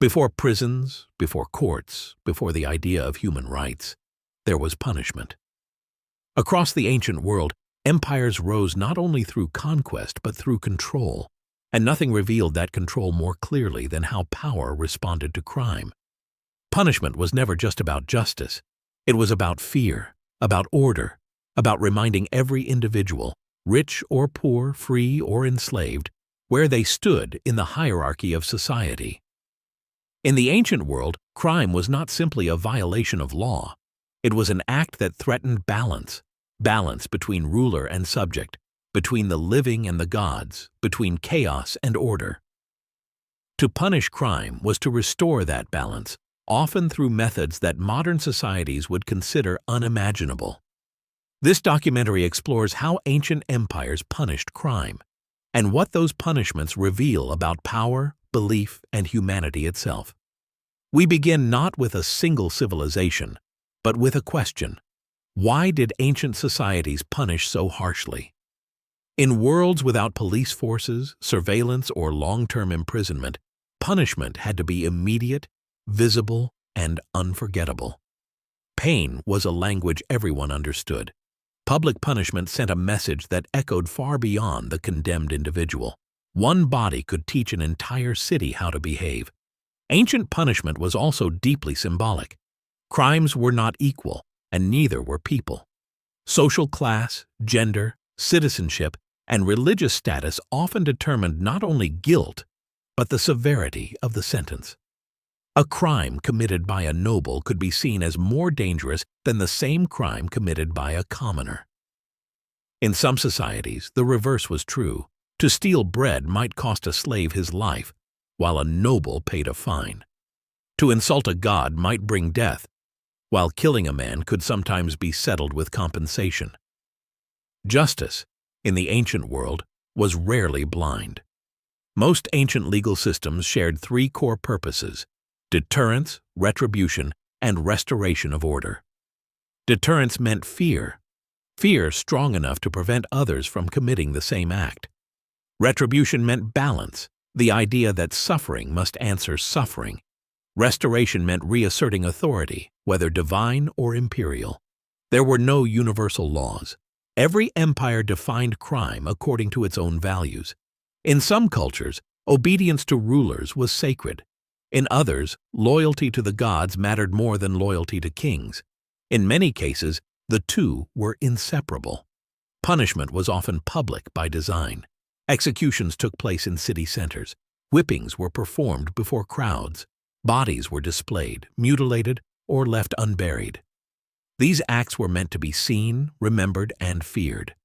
Before prisons, before courts, before the idea of human rights, there was punishment. Across the ancient world, empires rose not only through conquest but through control, and nothing revealed that control more clearly than how power responded to crime. Punishment was never just about justice. It was about fear, about order, about reminding every individual, rich or poor, free or enslaved, where they stood in the hierarchy of society. In the ancient world, crime was not simply a violation of law. It was an act that threatened balance between ruler and subject, between the living and the gods, between chaos and order. To punish crime was to restore that balance, often through methods that modern societies would consider unimaginable. This documentary explores how ancient empires punished crime, and what those punishments reveal about power, belief, and humanity itself. We begin not with a single civilization, but with a question. Why did ancient societies punish so harshly? In worlds without police forces, surveillance, or long-term imprisonment, punishment had to be immediate, visible, and unforgettable. Pain was a language everyone understood. Public punishment sent a message that echoed far beyond the condemned individual. One body could teach an entire city how to behave. Ancient punishment was also deeply symbolic. Crimes were not equal, and neither were people. Social class, gender, citizenship, and religious status often determined not only guilt, but the severity of the sentence. A crime committed by a noble could be seen as more dangerous than the same crime committed by a commoner. In some societies, the reverse was true. To steal bread might cost a slave his life, while a noble paid a fine. To insult a god might bring death, while killing a man could sometimes be settled with compensation. Justice, in the ancient world, was rarely blind. Most ancient legal systems shared three core purposes: deterrence, retribution, and restoration of order. Deterrence meant fear strong enough to prevent others from committing the same act. Retribution meant balance, the idea that suffering must answer suffering. Restoration meant reasserting authority, whether divine or imperial. There were no universal laws. Every empire defined crime according to its own values. In some cultures, obedience to rulers was sacred. In others, loyalty to the gods mattered more than loyalty to kings. In many cases, the two were inseparable. Punishment was often public by design. Executions took place in city centers. Whippings were performed before crowds. Bodies were displayed, mutilated, or left unburied. These acts were meant to be seen, remembered, and feared.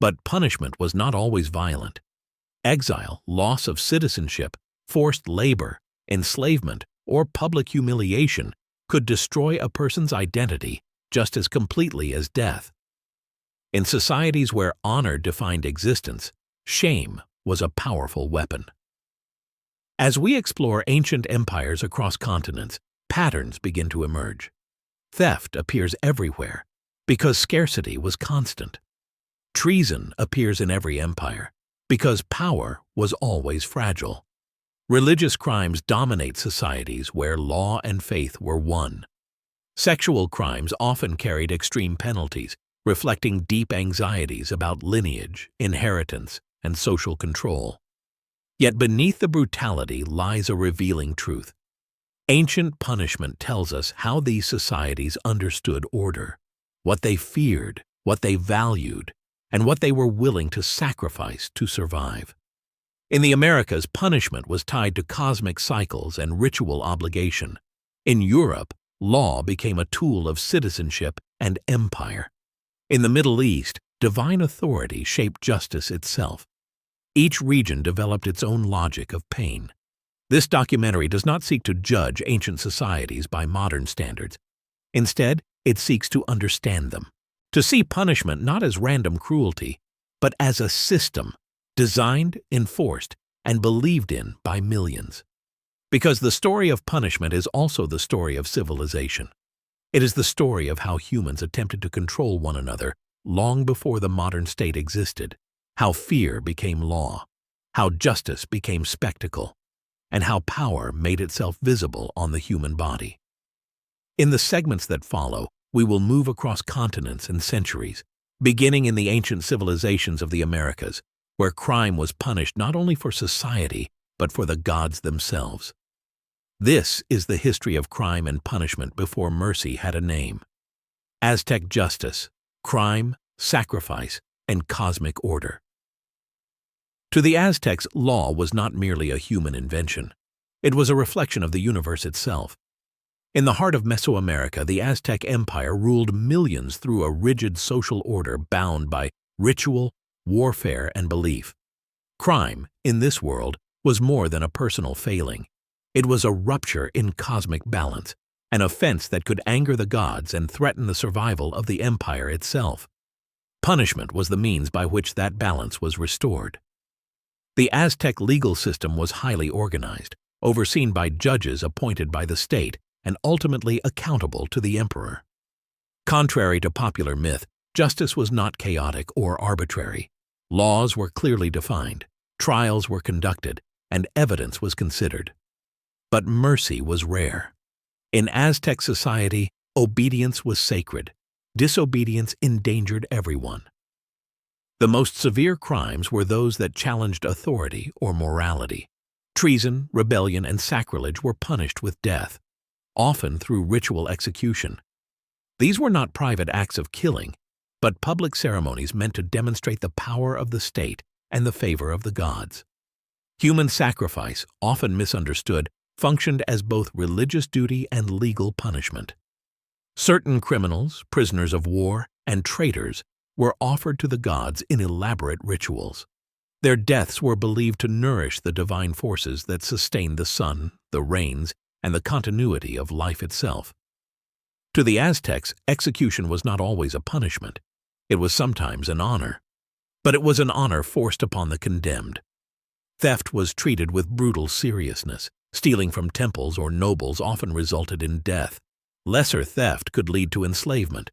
But punishment was not always violent. Exile, loss of citizenship, forced labor, enslavement, or public humiliation could destroy a person's identity just as completely as death. In societies where honor defined existence, shame was a powerful weapon. As we explore ancient empires across continents, patterns begin to emerge. Theft appears everywhere because scarcity was constant. Treason appears in every empire because power was always fragile. Religious crimes dominate societies where law and faith were one. Sexual crimes often carried extreme penalties, reflecting deep anxieties about lineage, inheritance, and social control. Yet beneath the brutality lies a revealing truth. Ancient punishment tells us how these societies understood order, what they feared, what they valued, and what they were willing to sacrifice to survive. In the Americas, punishment was tied to cosmic cycles and ritual obligation. In Europe, law became a tool of citizenship and empire. In the Middle East, divine authority shaped justice itself. Each region developed its own logic of pain. This documentary does not seek to judge ancient societies by modern standards. Instead, it seeks to understand them, to see punishment not as random cruelty, but as a system designed, enforced, and believed in by millions. Because the story of punishment is also the story of civilization. It is the story of how humans attempted to control one another long before the modern state existed, how fear became law, how justice became spectacle, and how power made itself visible on the human body. In the segments that follow, we will move across continents and centuries, beginning in the ancient civilizations of the Americas, where crime was punished not only for society, but for the gods themselves. This is the history of crime and punishment before mercy had a name. Aztec justice, crime, sacrifice, and cosmic order. To the Aztecs, law was not merely a human invention. It was a reflection of the universe itself. In the heart of Mesoamerica, the Aztec Empire ruled millions through a rigid social order bound by ritual, warfare, and belief. Crime, in this world, was more than a personal failing. It was a rupture in cosmic balance, an offense that could anger the gods and threaten the survival of the empire itself. Punishment was the means by which that balance was restored. The Aztec legal system was highly organized, overseen by judges appointed by the state and ultimately accountable to the emperor. Contrary to popular myth, justice was not chaotic or arbitrary. Laws were clearly defined, trials were conducted, and evidence was considered. But mercy was rare. In Aztec society, obedience was sacred. Disobedience endangered everyone. The most severe crimes were those that challenged authority or morality. Treason, rebellion, and sacrilege were punished with death, often through ritual execution. These were not private acts of killing, but public ceremonies meant to demonstrate the power of the state and the favor of the gods. Human sacrifice, often misunderstood, functioned as both religious duty and legal punishment. Certain criminals, prisoners of war, and traitors were offered to the gods in elaborate rituals. Their deaths were believed to nourish the divine forces that sustained the sun, the rains, and the continuity of life itself. To the Aztecs, execution was not always a punishment. It was sometimes an honor. But it was an honor forced upon the condemned. Theft was treated with brutal seriousness. Stealing from temples or nobles often resulted in death. Lesser theft could lead to enslavement,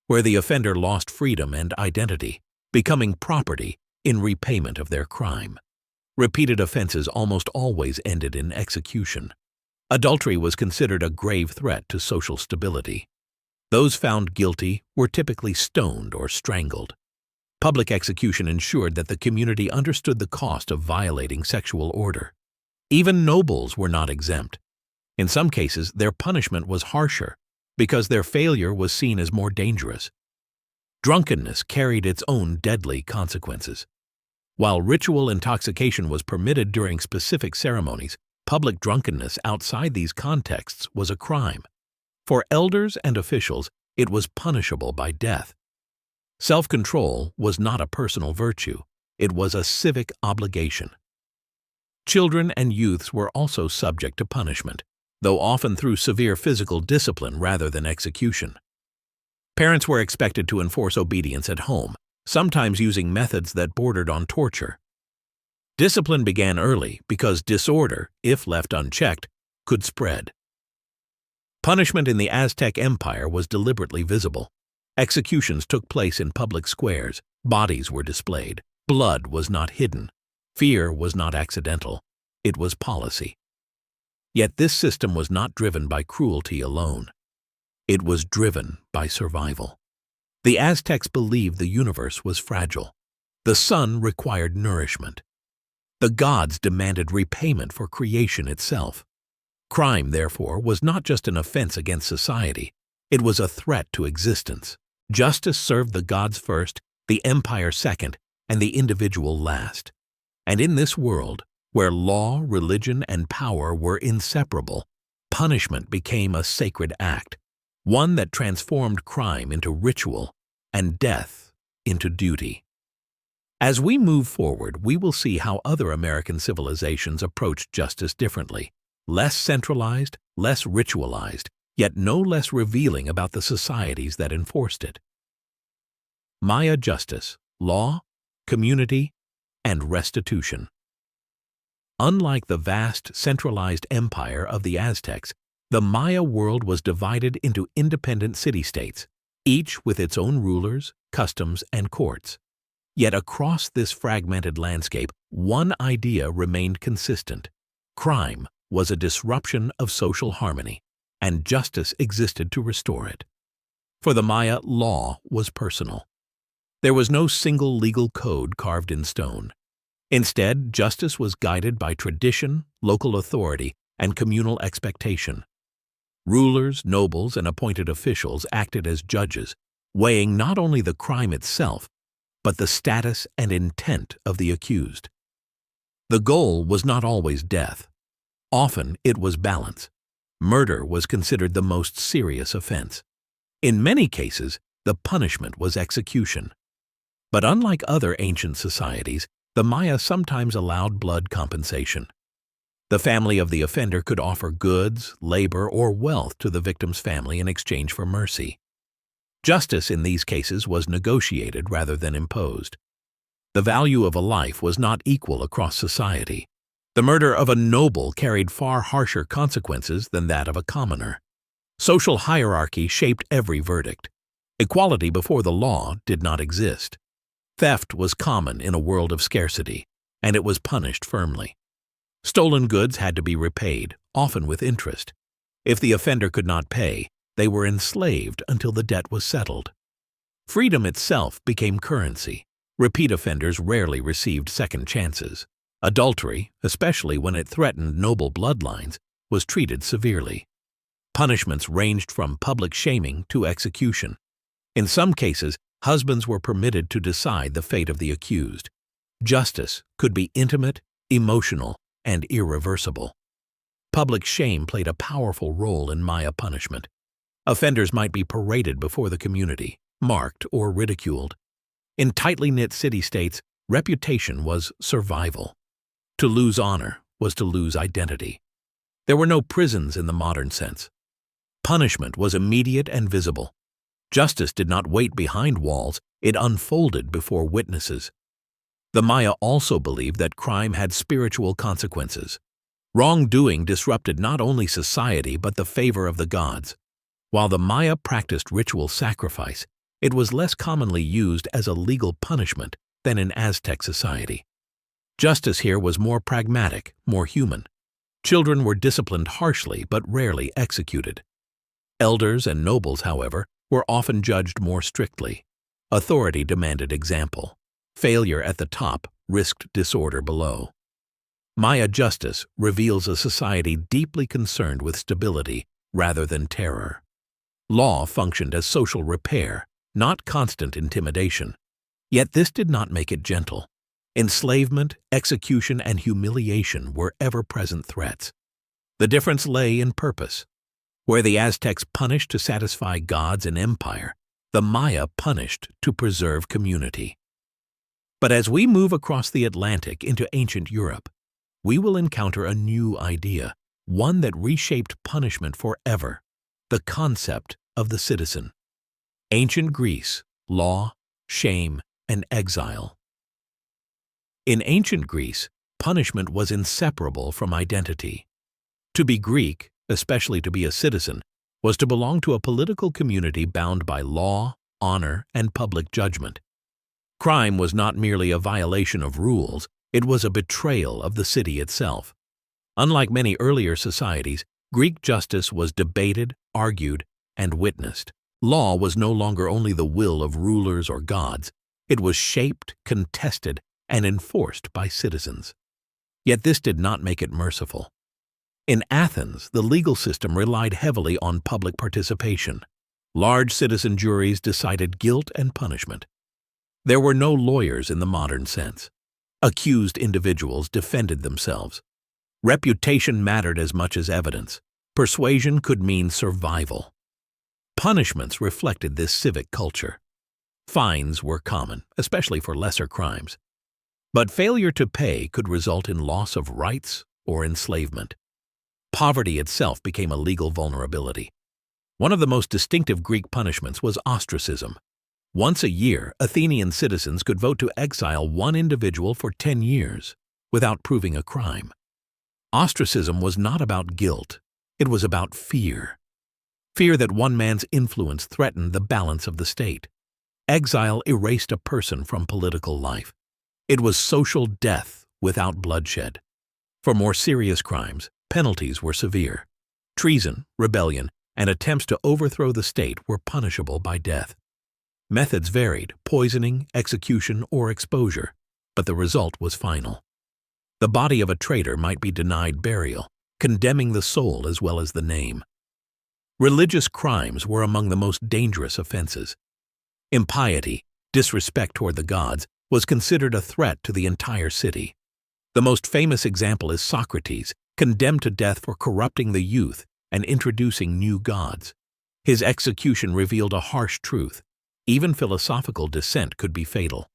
where the offender lost freedom and identity, becoming property in repayment of their crime. Repeated offenses almost always ended in execution. Adultery was considered a grave threat to social stability. Those found guilty were typically stoned or strangled. Public execution ensured that the community understood the cost of violating sexual order. Even nobles were not exempt. In some cases, their punishment was harsher because their failure was seen as more dangerous. Drunkenness carried its own deadly consequences. While ritual intoxication was permitted during specific ceremonies, public drunkenness outside these contexts was a crime. For elders and officials, it was punishable by death. Self-control was not a personal virtue, it was a civic obligation. Children and youths were also subject to punishment, though often through severe physical discipline rather than execution. Parents were expected to enforce obedience at home, sometimes using methods that bordered on torture. Discipline began early because disorder, if left unchecked, could spread. Punishment in the Aztec Empire was deliberately visible. Executions took place in public squares, bodies were displayed, blood was not hidden. Fear was not accidental, it was policy. Yet this system was not driven by cruelty alone. It was driven by survival. The Aztecs believed the universe was fragile. The sun required nourishment. The gods demanded repayment for creation itself. Crime, therefore, was not just an offense against society, it was a threat to existence. Justice served the gods first, the empire second, and the individual last. And in this world, where law, religion, and power were inseparable, punishment became a sacred act, one that transformed crime into ritual and death into duty. As we move forward, we will see how other American civilizations approached justice differently, less centralized, less ritualized, yet no less revealing about the societies that enforced it. Maya justice, law, community, and restitution. Unlike the vast, centralized empire of the Aztecs, the Maya world was divided into independent city-states, each with its own rulers, customs, and courts. Yet across this fragmented landscape, one idea remained consistent: Crime was a disruption of social harmony, and justice existed to restore it. For the Maya, law was personal. There was no single legal code carved in stone. Instead, justice was guided by tradition, local authority, and communal expectation. Rulers, nobles, and appointed officials acted as judges, weighing not only the crime itself, but the status and intent of the accused. The goal was not always death. Often it was balance. Murder was considered the most serious offense. In many cases, the punishment was execution. But unlike other ancient societies, the Maya sometimes allowed blood compensation. The family of the offender could offer goods, labor, or wealth to the victim's family in exchange for mercy. Justice in these cases was negotiated rather than imposed. The value of a life was not equal across society. The murder of a noble carried far harsher consequences than that of a commoner. Social hierarchy shaped every verdict. Equality before the law did not exist. Theft was common in a world of scarcity, and it was punished firmly. Stolen goods had to be repaid, often with interest. If the offender could not pay, they were enslaved until the debt was settled. Freedom itself became currency. Repeat offenders rarely received second chances. Adultery, especially when it threatened noble bloodlines, was treated severely. Punishments ranged from public shaming to execution. In some cases, husbands were permitted to decide the fate of the accused. Justice could be intimate, emotional, and irreversible. Public shame played a powerful role in Maya punishment. Offenders might be paraded before the community, marked or ridiculed. In tightly knit city-states, reputation was survival. To lose honor was to lose identity. There were no prisons in the modern sense. Punishment was immediate and visible. Justice did not wait behind walls, it unfolded before witnesses. The Maya also believed that crime had spiritual consequences. Wrongdoing disrupted not only society but the favor of the gods. While the Maya practiced ritual sacrifice, it was less commonly used as a legal punishment than in Aztec society. Justice here was more pragmatic, more human. Children were disciplined harshly but rarely executed. Elders and nobles, however, were often judged more strictly. Authority demanded example. Failure at the top risked disorder below. Maya justice reveals a society deeply concerned with stability rather than terror. Law functioned as social repair, not constant intimidation. Yet this did not make it gentle. Enslavement, execution, and humiliation were ever-present threats. The difference lay in purpose. Where the Aztecs punished to satisfy gods and empire, the Maya punished to preserve community. But as we move across the Atlantic into ancient Europe, we will encounter a new idea, one that reshaped punishment forever: the concept of the citizen. Ancient Greece, law, shame, and exile. In ancient Greece, punishment was inseparable from identity. To be Greek, especially to be a citizen, was to belong to a political community bound by law, honor, and public judgment. Crime was not merely a violation of rules, it was a betrayal of the city itself. Unlike many earlier societies, Greek justice was debated, argued, and witnessed. Law was no longer only the will of rulers or gods, it was shaped, contested, and enforced by citizens. Yet this did not make it merciful. In Athens, the legal system relied heavily on public participation. Large citizen juries decided guilt and punishment. There were no lawyers in the modern sense. Accused individuals defended themselves. Reputation mattered as much as evidence. Persuasion could mean survival. Punishments reflected this civic culture. Fines were common, especially for lesser crimes. But failure to pay could result in loss of rights or enslavement. Poverty itself became a legal vulnerability. One of the most distinctive Greek punishments was ostracism. Once a year, Athenian citizens could vote to exile one individual for 10 years without proving a crime. Ostracism was not about guilt, it was about fear. Fear that one man's influence threatened the balance of the state. Exile erased a person from political life. It was social death without bloodshed. For more serious crimes, penalties were severe. Treason, rebellion, and attempts to overthrow the state were punishable by death. Methods varied: poisoning, execution, or exposure, but the result was final. The body of a traitor might be denied burial, condemning the soul as well as the name. Religious crimes were among the most dangerous offenses. Impiety, disrespect toward the gods, was considered a threat to the entire city. The most famous example is Socrates, condemned to death for corrupting the youth and introducing new gods. His execution revealed a harsh truth: even philosophical dissent could be fatal.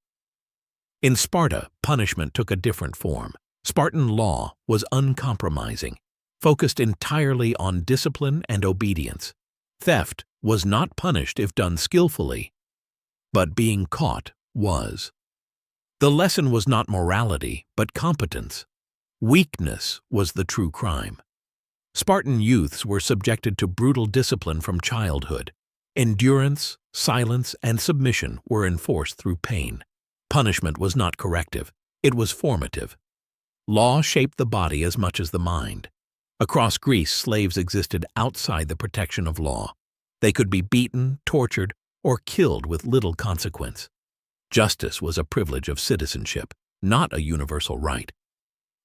In Sparta, punishment took a different form. Spartan law was uncompromising, focused entirely on discipline and obedience. Theft was not punished if done skillfully, but being caught was. The lesson was not morality, but competence. Weakness was the true crime. Spartan youths were subjected to brutal discipline from childhood. Endurance, silence, and submission were enforced through pain. Punishment was not corrective, it was formative. Law shaped the body as much as the mind. Across Greece, slaves existed outside the protection of law. They could be beaten, tortured, or killed with little consequence. Justice was a privilege of citizenship, not a universal right.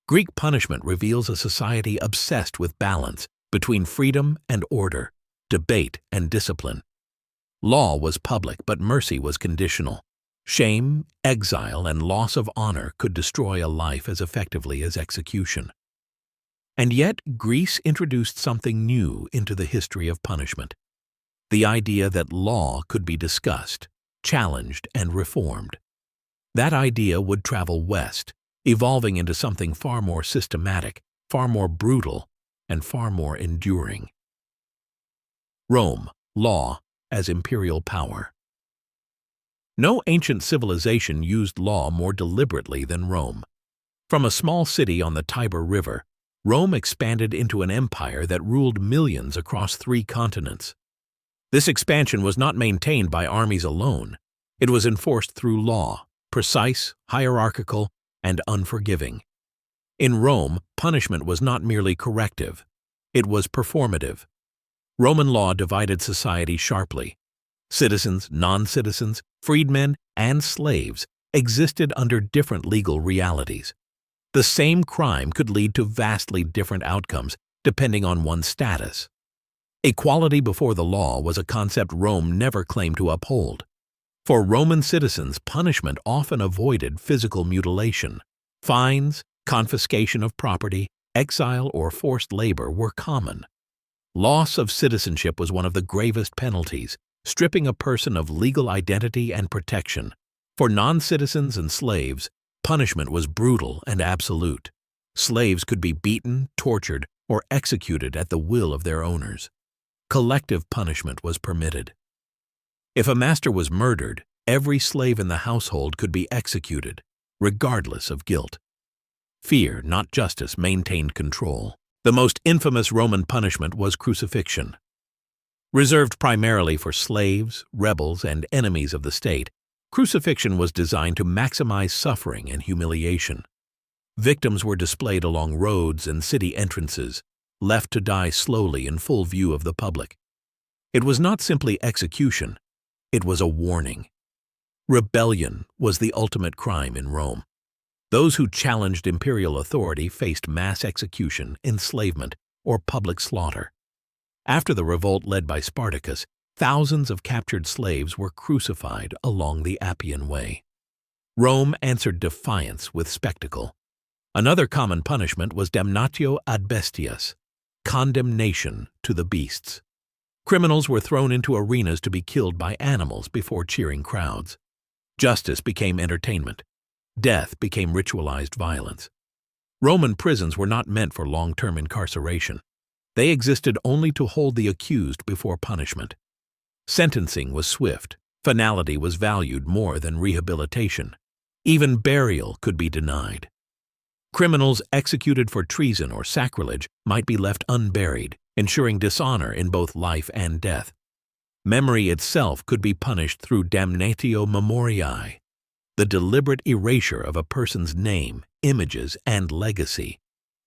Greek punishment reveals a society obsessed with balance between freedom and order, debate and discipline. Law was public, but mercy was conditional. Shame, exile, and loss of honor could destroy a life as effectively as execution. And yet, Greece introduced something new into the history of punishment: the idea that law could be discussed, challenged, and reformed. That idea would travel west, evolving into something far more systematic, far more brutal, and far more enduring. Rome, law as imperial power. No ancient civilization used law more deliberately than Rome. From a small city on the Tiber River, Rome expanded into an empire that ruled millions across 3 continents. This expansion was not maintained by armies alone. It was enforced through law, precise, hierarchical, and unforgiving. In Rome, punishment was not merely corrective, it was performative. Roman law divided society sharply. Citizens, non-citizens, freedmen, and slaves existed under different legal realities. The same crime could lead to vastly different outcomes depending on one's status. Equality before the law was a concept Rome never claimed to uphold. For Roman citizens, punishment often avoided physical mutilation. Fines, confiscation of property, exile, or forced labor were common. Loss of citizenship was one of the gravest penalties, stripping a person of legal identity and protection. For non-citizens and slaves, punishment was brutal and absolute. Slaves could be beaten, tortured, or executed at the will of their owners. Collective punishment was permitted. If a master was murdered, every slave in the household could be executed, regardless of guilt. Fear, not justice, maintained control. The most infamous Roman punishment was crucifixion. Reserved primarily for slaves, rebels, and enemies of the state, crucifixion was designed to maximize suffering and humiliation. Victims were displayed along roads and city entrances, left to die slowly in full view of the public. It was not simply execution, it was a warning. Rebellion was the ultimate crime in Rome. Those who challenged imperial authority faced mass execution, enslavement, or public slaughter. After the revolt led by Spartacus, thousands of captured slaves were crucified along the Appian Way. Rome answered defiance with spectacle. Another common punishment was damnatio ad bestias, condemnation to the beasts. Criminals were thrown into arenas to be killed by animals before cheering crowds. Justice became entertainment. Death became ritualized violence. Roman prisons were not meant for long-term incarceration. They existed only to hold the accused before punishment. Sentencing was swift. Finality was valued more than rehabilitation. Even burial could be denied. Criminals executed for treason or sacrilege might be left unburied, ensuring dishonor in both life and death. Memory itself could be punished through damnatio memoriae, the deliberate erasure of a person's name, images, and legacy.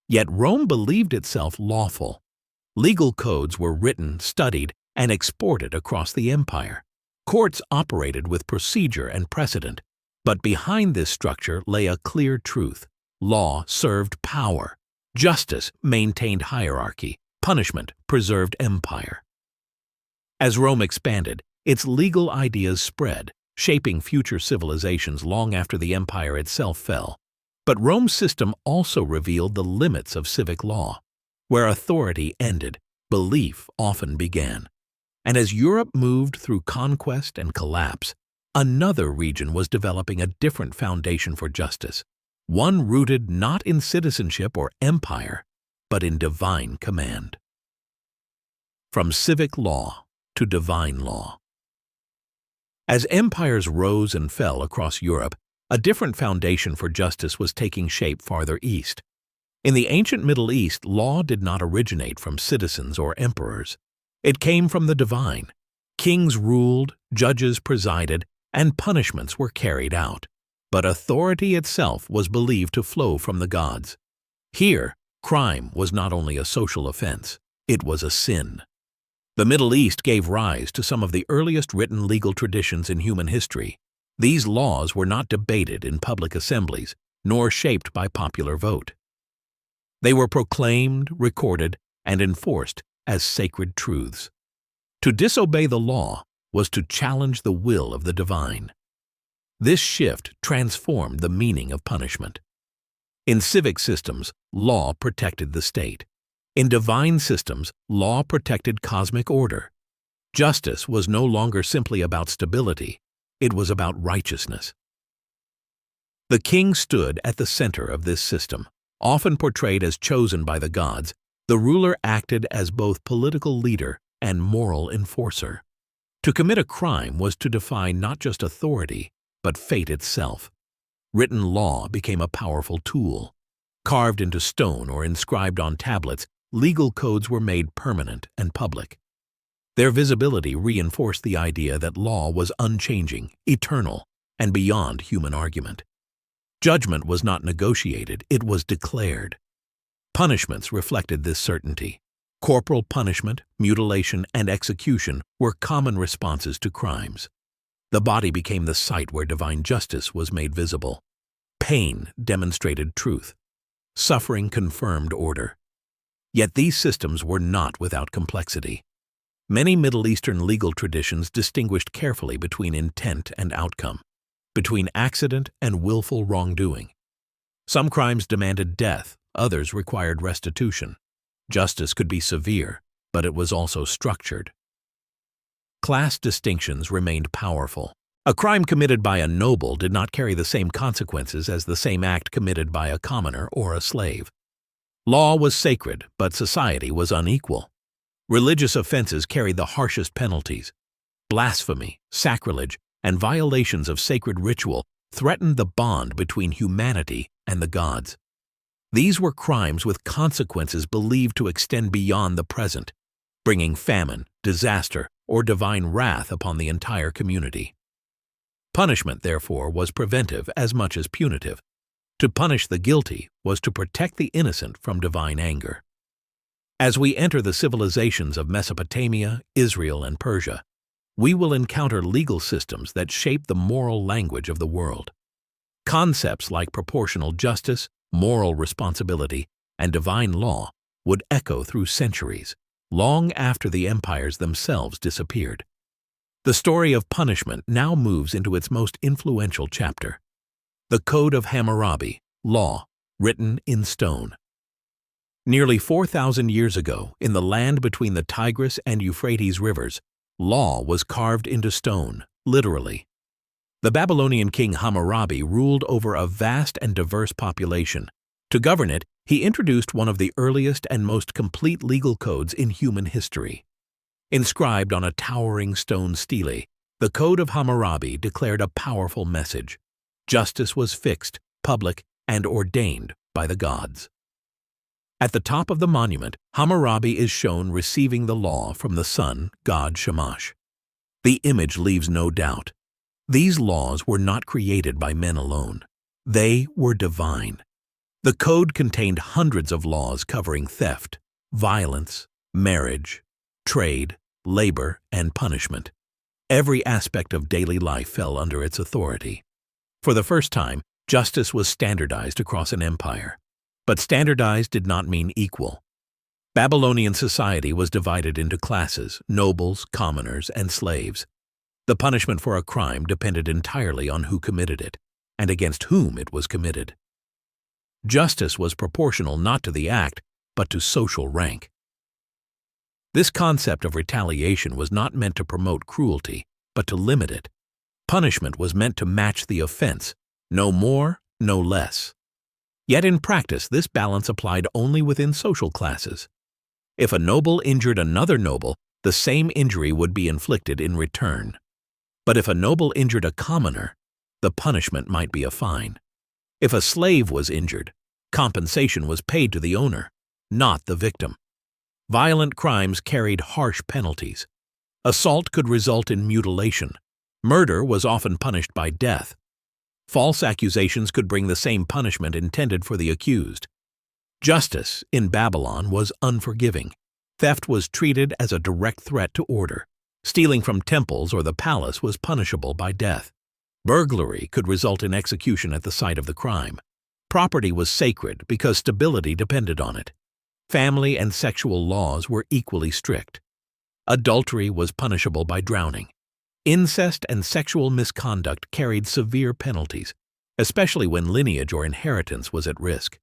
Yet Rome believed itself lawful. Legal codes were written, studied, and exported across the empire. Courts operated with procedure and precedent, but behind this structure lay a clear truth. Law served power. Justice maintained hierarchy. Punishment preserved empire. As Rome expanded, its legal ideas spread, shaping future civilizations long after the empire itself fell. But Rome's system also revealed the limits of civic law. Where authority ended, belief often began. And as Europe moved through conquest and collapse, another region was developing a different foundation for justice, one rooted not in citizenship or empire, but in divine command. From civic law to divine law. As empires rose and fell across Europe, a different foundation for justice was taking shape farther east. In the ancient Middle East, law did not originate from citizens or emperors. It came from the divine. Kings ruled, judges presided, and punishments were carried out. But authority itself was believed to flow from the gods. Here, crime was not only a social offense, it was a sin. The Middle East gave rise to some of the earliest written legal traditions in human history. These laws were not debated in public assemblies, nor shaped by popular vote. They were proclaimed, recorded, and enforced as sacred truths. To disobey the law was to challenge the will of the divine. This shift transformed the meaning of punishment. In civic systems, law protected the state. In divine systems, law protected cosmic order. Justice was no longer simply about stability, it was about righteousness. The king stood at the center of this system. Often portrayed as chosen by the gods, the ruler acted as both political leader and moral enforcer. To commit a crime was to defy not just authority, but fate itself. Written law became a powerful tool. Carved into stone or inscribed on tablets, legal codes were made permanent and public. Their visibility reinforced the idea that law was unchanging, eternal, and beyond human argument. Judgment was not negotiated, it was declared. Punishments reflected this certainty. Corporal punishment, mutilation, and execution were common responses to crimes. The body became the site where divine justice was made visible. Pain demonstrated truth. Suffering confirmed order. Yet these systems were not without complexity. Many Middle Eastern legal traditions distinguished carefully between intent and outcome, between accident and willful wrongdoing. Some crimes demanded death, others required restitution. Justice could be severe, but it was also structured. Class distinctions remained powerful. A crime committed by a noble did not carry the same consequences as the same act committed by a commoner or a slave. Law was sacred, but society was unequal. Religious offenses carried the harshest penalties. Blasphemy, sacrilege, and violations of sacred ritual threatened the bond between humanity and the gods. These were crimes with consequences believed to extend beyond the present, bringing famine, disaster, or divine wrath upon the entire community. Punishment, therefore, was preventive as much as punitive. To punish the guilty was to protect the innocent from divine anger. As we enter the civilizations of Mesopotamia, Israel, and Persia, we will encounter legal systems that shape the moral language of the world. Concepts like proportional justice, moral responsibility, and divine law would echo through centuries, long after the empires themselves disappeared. The story of punishment now moves into its most influential chapter. The Code of Hammurabi, law, written in stone. Nearly 4,000 years ago, in the land between the Tigris and Euphrates rivers, law was carved into stone, literally. The Babylonian king Hammurabi ruled over a vast and diverse population. To govern it, he introduced one of the earliest and most complete legal codes in human history. Inscribed on a towering stone stele, the Code of Hammurabi declared a powerful message. Justice was fixed, public, and ordained by the gods. At the top of the monument, Hammurabi is shown receiving the law from the sun, god Shamash. The image leaves no doubt. These laws were not created by men alone. They were divine. The code contained hundreds of laws covering theft, violence, marriage, trade, labor, and punishment. Every aspect of daily life fell under its authority. For the first time, justice was standardized across an empire. But standardized did not mean equal. Babylonian society was divided into classes: nobles, commoners, and slaves. The punishment for a crime depended entirely on who committed it, and against whom it was committed. Justice was proportional not to the act, but to social rank. This concept of retaliation was not meant to promote cruelty, but to limit it. Punishment was meant to match the offense, no more, no less. Yet in practice, this balance applied only within social classes. If a noble injured another noble, the same injury would be inflicted in return. But if a noble injured a commoner, the punishment might be a fine. If a slave was injured, compensation was paid to the owner, not the victim. Violent crimes carried harsh penalties. Assault could result in mutilation. Murder was often punished by death. False accusations could bring the same punishment intended for the accused. Justice in Babylon was unforgiving. Theft was treated as a direct threat to order. Stealing from temples or the palace was punishable by death. Burglary could result in execution at the site of the crime. Property was sacred because stability depended on it. Family and sexual laws were equally strict. Adultery was punishable by drowning. Incest and sexual misconduct carried severe penalties, especially when lineage or inheritance was at risk.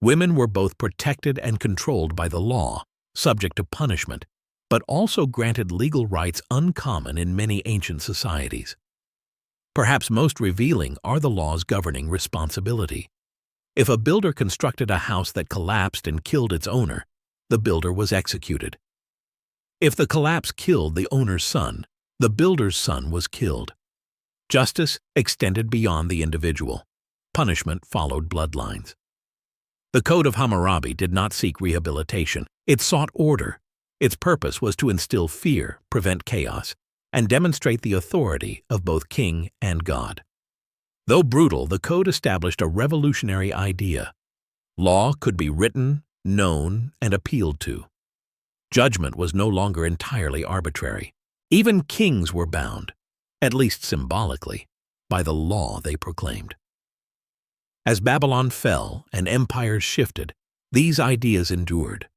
Women were both protected and controlled by the law, subject to punishment, but also granted legal rights uncommon in many ancient societies. Perhaps most revealing are the laws governing responsibility. If a builder constructed a house that collapsed and killed its owner, the builder was executed. If the collapse killed the owner's son, the builder's son was killed. Justice extended beyond the individual. Punishment followed bloodlines. The Code of Hammurabi did not seek rehabilitation. It sought order. Its purpose was to instill fear, prevent chaos, and demonstrate the authority of both king and god. Though brutal, the code established a revolutionary idea. Law could be written, known, and appealed to. Judgment was no longer entirely arbitrary. Even kings were bound, at least symbolically, by the law they proclaimed. As Babylon fell and empires shifted, these ideas endured.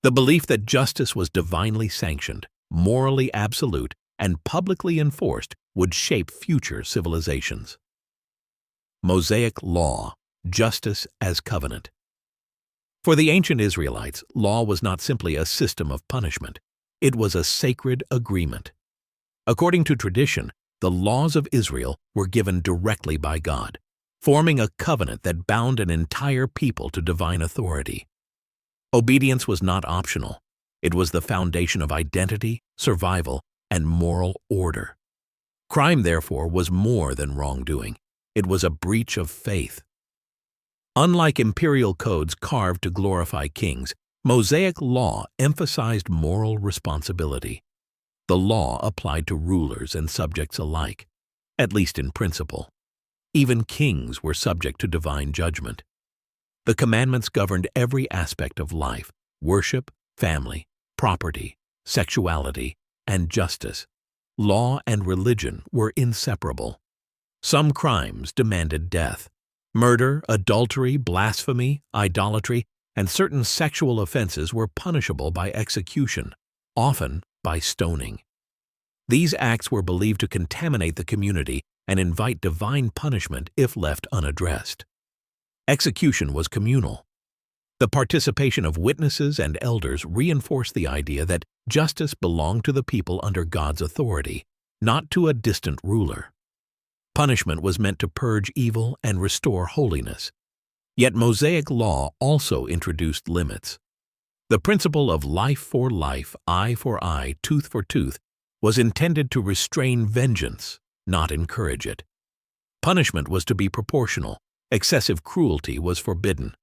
The belief that justice was divinely sanctioned, morally absolute, and publicly enforced would shape future civilizations. Mosaic law, justice as covenant. For the ancient Israelites, law was not simply a system of punishment. It was a sacred agreement. According to tradition, the laws of Israel were given directly by God, forming a covenant that bound an entire people to divine authority. Obedience was not optional. It was the foundation of identity, survival, and moral order. Crime, therefore, was more than wrongdoing. It was a breach of faith. Unlike imperial codes carved to glorify kings, Mosaic law emphasized moral responsibility. The law applied to rulers and subjects alike, at least in principle. Even kings were subject to divine judgment. The commandments governed every aspect of life: worship, family, property, sexuality, and justice. Law and religion were inseparable. Some crimes demanded death. Murder, adultery, blasphemy, idolatry, and certain sexual offenses were punishable by execution, often by stoning. These acts were believed to contaminate the community and invite divine punishment if left unaddressed. Execution was communal. The participation of witnesses and elders reinforced the idea that justice belonged to the people under God's authority, not to a distant ruler. Punishment was meant to purge evil and restore holiness. Yet Mosaic law also introduced limits. The principle of life for life, eye for eye, tooth for tooth was intended to restrain vengeance, not encourage it. Punishment was to be proportional. Excessive cruelty was forbidden.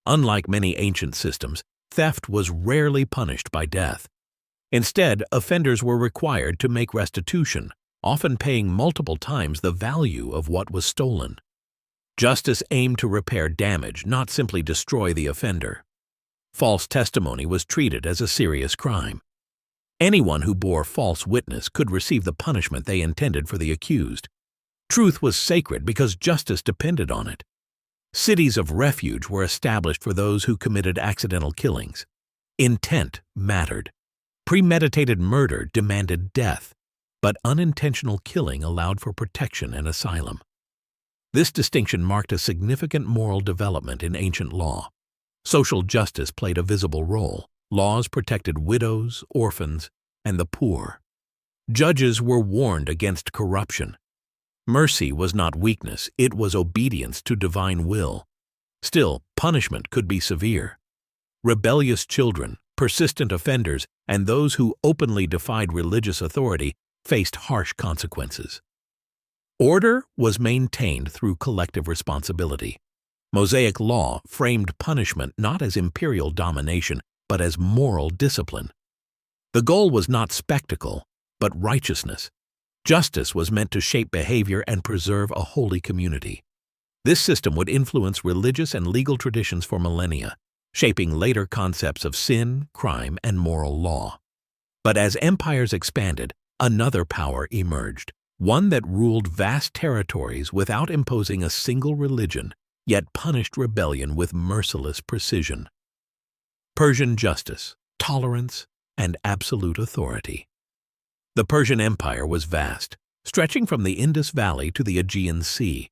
Unlike many ancient systems, theft was rarely punished by death. Instead, offenders were required to make restitution, often paying multiple times the value of what was stolen. Justice aimed to repair damage, not simply destroy the offender. False testimony was treated as a serious crime. Anyone who bore false witness could receive the punishment they intended for the accused. Truth was sacred because justice depended on it. Cities of refuge were established for those who committed accidental killings. Intent mattered. Premeditated murder demanded death, but unintentional killing allowed for protection and asylum. This distinction marked a significant moral development in ancient law. Social justice played a visible role. Laws protected widows, orphans, and the poor. Judges were warned against corruption. Mercy was not weakness, it was obedience to divine will. Still, punishment could be severe. Rebellious children, persistent offenders, and those who openly defied religious authority faced harsh consequences. Order was maintained through collective responsibility. Mosaic law framed punishment not as imperial domination, but as moral discipline. The goal was not spectacle, but righteousness. Justice was meant to shape behavior and preserve a holy community. This system would influence religious and legal traditions for millennia, shaping later concepts of sin, crime, and moral law. But as empires expanded, another power emerged, one that ruled vast territories without imposing a single religion, yet punished rebellion with merciless precision. Persian justice, tolerance, and absolute authority. The Persian Empire was vast, stretching from the Indus Valley to the Aegean Sea.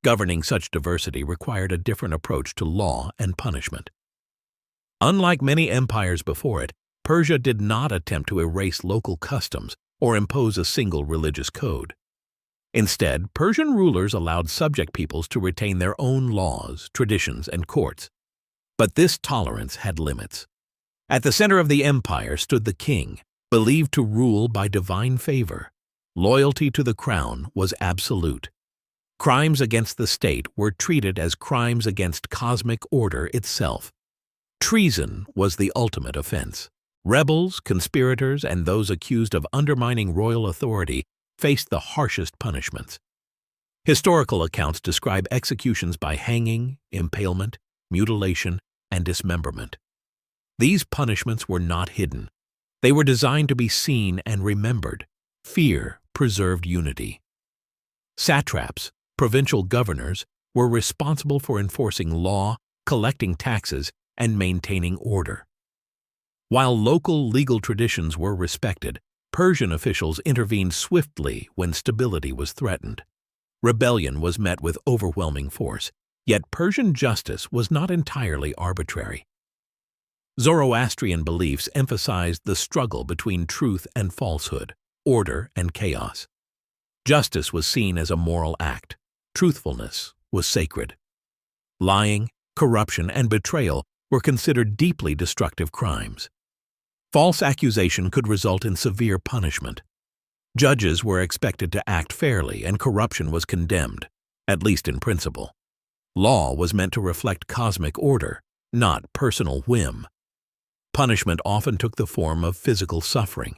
Governing such diversity required a different approach to law and punishment. Unlike many empires before it, Persia did not attempt to erase local customs or impose a single religious code. Instead, Persian rulers allowed subject peoples to retain their own laws, traditions, and courts. But this tolerance had limits. At the center of the empire stood the king, believed to rule by divine favor. Loyalty to the crown was absolute. Crimes against the state were treated as crimes against cosmic order itself. Treason was the ultimate offense. Rebels, conspirators, and those accused of undermining royal authority faced the harshest punishments. Historical accounts describe executions by hanging, impalement, mutilation, and dismemberment. These punishments were not hidden. They were designed to be seen and remembered. Fear preserved unity. Satraps, provincial governors, were responsible for enforcing law, collecting taxes, and maintaining order. While local legal traditions were respected, Persian officials intervened swiftly when stability was threatened. Rebellion was met with overwhelming force, yet Persian justice was not entirely arbitrary. Zoroastrian beliefs emphasized the struggle between truth and falsehood, order and chaos. Justice was seen as a moral act. Truthfulness was sacred. Lying, corruption, and betrayal were considered deeply destructive crimes. False accusation could result in severe punishment. Judges were expected to act fairly, and corruption was condemned, at least in principle. Law was meant to reflect cosmic order, not personal whim. Punishment often took the form of physical suffering.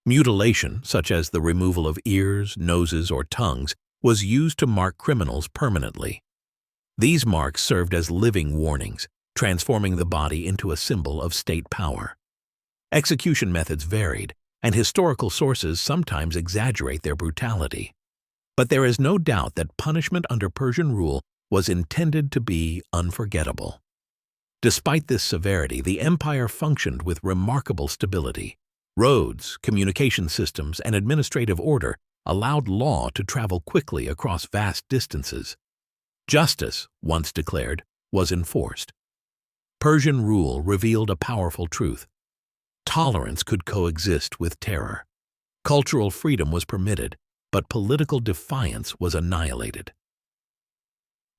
Mutilation, such as the removal of ears, noses, or tongues, was used to mark criminals permanently. These marks served as living warnings, transforming the body into a symbol of state power. Execution methods varied, and historical sources sometimes exaggerate their brutality. But there is no doubt that punishment under Persian rule was intended to be unforgettable. Despite this severity, the empire functioned with remarkable stability. Roads, communication systems, and administrative order allowed law to travel quickly across vast distances. Justice, once declared, was enforced. Persian rule revealed a powerful truth. Tolerance could coexist with terror. Cultural freedom was permitted, but political defiance was annihilated.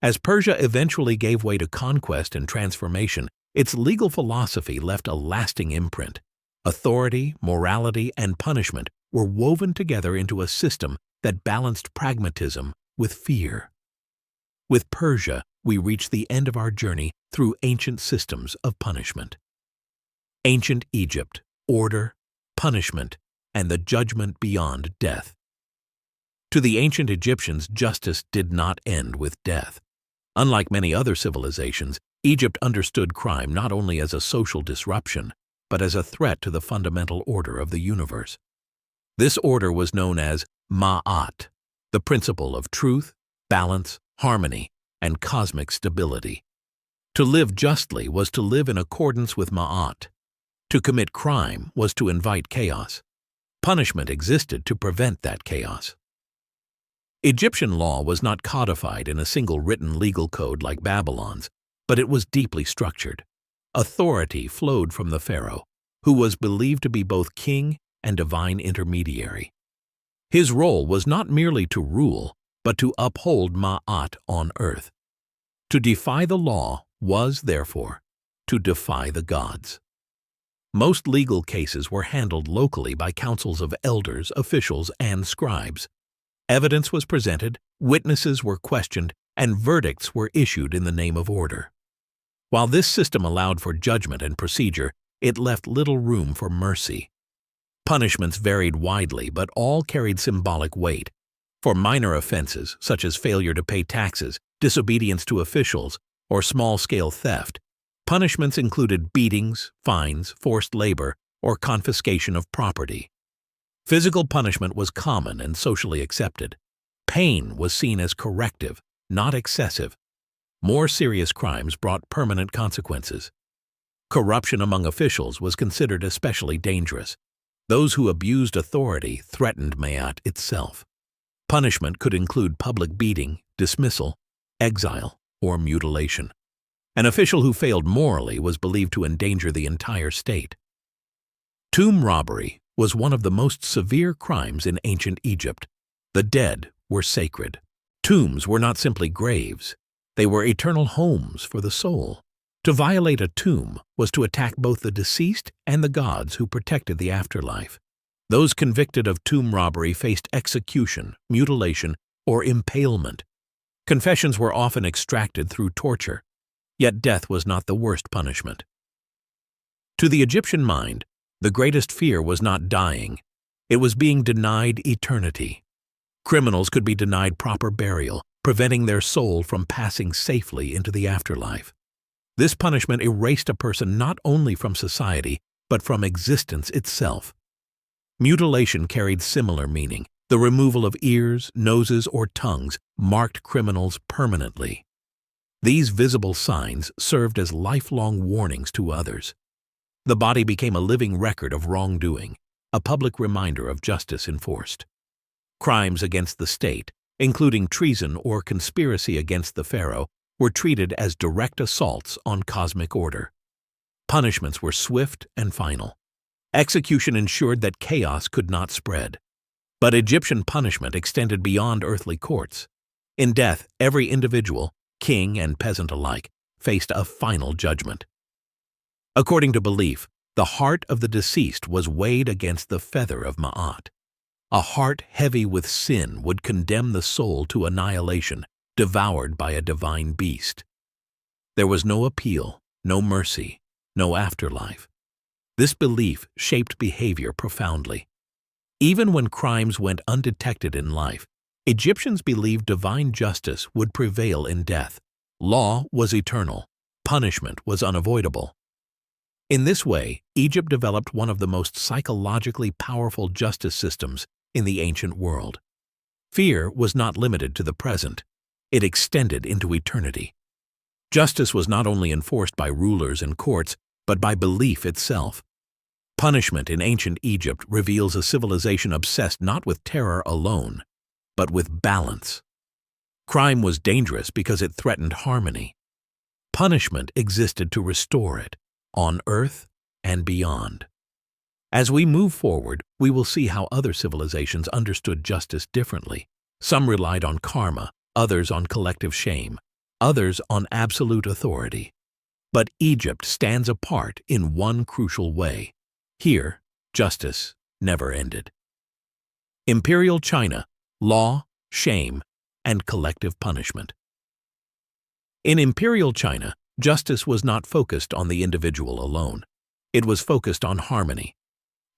As Persia eventually gave way to conquest and transformation, its legal philosophy left a lasting imprint. Authority, morality, and punishment were woven together into a system that balanced pragmatism with fear. With Persia, we reach the end of our journey through ancient systems of punishment. Ancient Egypt, order, punishment, and the judgment beyond death. To the ancient Egyptians, justice did not end with death. Unlike many other civilizations, Egypt understood crime not only as a social disruption, but as a threat to the fundamental order of the universe. This order was known as Ma'at, the principle of truth, balance, harmony, and cosmic stability. To live justly was to live in accordance with Ma'at. To commit crime was to invite chaos. Punishment existed to prevent that chaos. Egyptian law was not codified in a single written legal code like Babylon's, but it was deeply structured. Authority flowed from the pharaoh, who was believed to be both king and divine intermediary. His role was not merely to rule, but to uphold Ma'at on earth. To defy the law was, therefore, to defy the gods. Most legal cases were handled locally by councils of elders, officials, and scribes. Evidence was presented, witnesses were questioned, and verdicts were issued in the name of order. While this system allowed for judgment and procedure, it left little room for mercy. Punishments varied widely, but all carried symbolic weight. For minor offenses, such as failure to pay taxes, disobedience to officials, or small-scale theft, punishments included beatings, fines, forced labor, or confiscation of property. Physical punishment was common and socially accepted. Pain was seen as corrective, not excessive. More serious crimes brought permanent consequences. Corruption among officials was considered especially dangerous. Those who abused authority threatened Ma'at itself. Punishment could include public beating, dismissal, exile, or mutilation. An official who failed morally was believed to endanger the entire state. Tomb robbery was one of the most severe crimes in ancient Egypt. The dead were sacred. Tombs were not simply graves. They were eternal homes for the soul. To violate a tomb was to attack both the deceased and the gods who protected the afterlife. Those convicted of tomb robbery faced execution, mutilation, or impalement. Confessions were often extracted through torture, yet death was not the worst punishment. To the Egyptian mind, the greatest fear was not dying. It was being denied eternity. Criminals could be denied proper burial, preventing their soul from passing safely into the afterlife. This punishment erased a person not only from society, but from existence itself. Mutilation carried similar meaning. The removal of ears, noses, or tongues marked criminals permanently. These visible signs served as lifelong warnings to others. The body became a living record of wrongdoing, a public reminder of justice enforced. Crimes against the state, including treason or conspiracy against the pharaoh, were treated as direct assaults on cosmic order. Punishments were swift and final. Execution ensured that chaos could not spread. But Egyptian punishment extended beyond earthly courts. In death, every individual, king and peasant alike, faced a final judgment. According to belief, the heart of the deceased was weighed against the feather of Ma'at. A heart heavy with sin would condemn the soul to annihilation, devoured by a divine beast. There was no appeal, no mercy, no afterlife. This belief shaped behavior profoundly. Even when crimes went undetected in life, Egyptians believed divine justice would prevail in death. Law was eternal. Punishment was unavoidable. In this way, Egypt developed one of the most psychologically powerful justice systems in the ancient world. Fear was not limited to the present. It extended into eternity. Justice was not only enforced by rulers and courts, but by belief itself. Punishment in ancient Egypt reveals a civilization obsessed not with terror alone, but with balance. Crime was dangerous because it threatened harmony. Punishment existed to restore it, on earth and beyond. As we move forward, we will see how other civilizations understood justice differently. Some relied on karma, others on collective shame, others on absolute authority. But Egypt stands apart in one crucial way. Here, justice never ended. Imperial China, law, shame, and collective punishment. In Imperial China, justice was not focused on the individual alone. It was focused on harmony.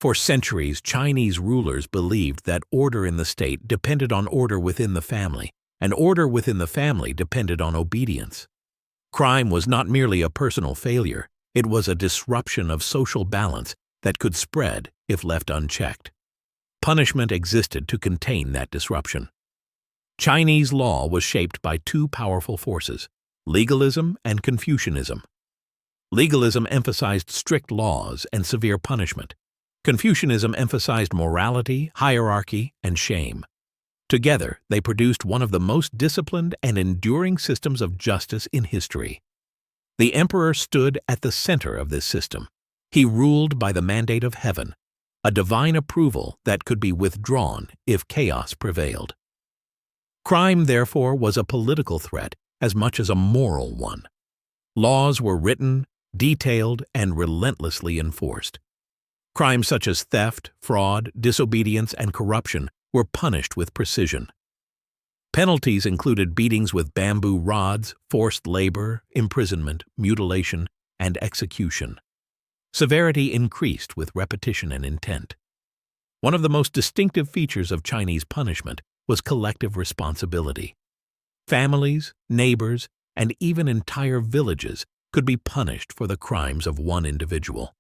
For centuries, Chinese rulers believed that order in the state depended on order within the family, and order within the family depended on obedience. Crime was not merely a personal failure, it was a disruption of social balance that could spread if left unchecked. Punishment existed to contain that disruption. Chinese law was shaped by two powerful forces, legalism and Confucianism. Legalism emphasized strict laws and severe punishment. Confucianism emphasized morality, hierarchy, and shame. Together, they produced one of the most disciplined and enduring systems of justice in history. The emperor stood at the center of this system. He ruled by the mandate of heaven, a divine approval that could be withdrawn if chaos prevailed. Crime, therefore, was a political threat as much as a moral one. Laws were written, detailed, and relentlessly enforced. Crimes such as theft, fraud, disobedience, and corruption were punished with precision. Penalties included beatings with bamboo rods, forced labor, imprisonment, mutilation, and execution. Severity increased with repetition and intent. One of the most distinctive features of Chinese punishment was collective responsibility. Families, neighbors, and even entire villages could be punished for the crimes of one individual.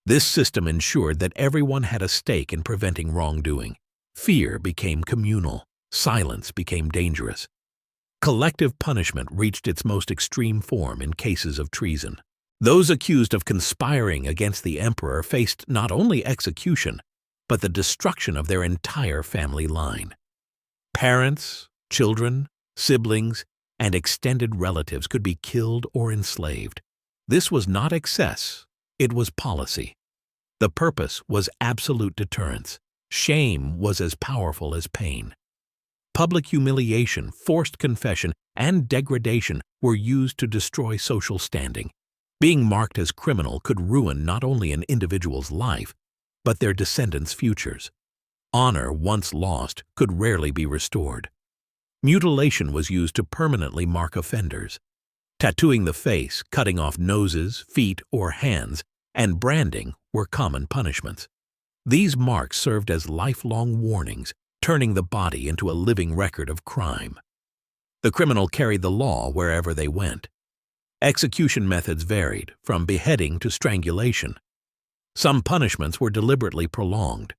This system ensured that everyone had a stake in preventing wrongdoing. Fear became communal. Silence became dangerous. Collective punishment reached its most extreme form in cases of treason. Those accused of conspiring against the emperor faced not only execution, but the destruction of their entire family line. Parents, children, siblings, and extended relatives could be killed or enslaved. This was not excess, it was policy. The purpose was absolute deterrence. Shame was as powerful as pain. Public humiliation, forced confession, and degradation were used to destroy social standing. Being marked as criminal could ruin not only an individual's life, but their descendants' futures. Honor, once lost, could rarely be restored. Mutilation was used to permanently mark offenders. Tattooing the face, cutting off noses, feet, or hands, and branding were common punishments. These marks served as lifelong warnings, turning the body into a living record of crime. The criminal carried the law wherever they went. Execution methods varied, from beheading to strangulation. Some punishments were deliberately prolonged.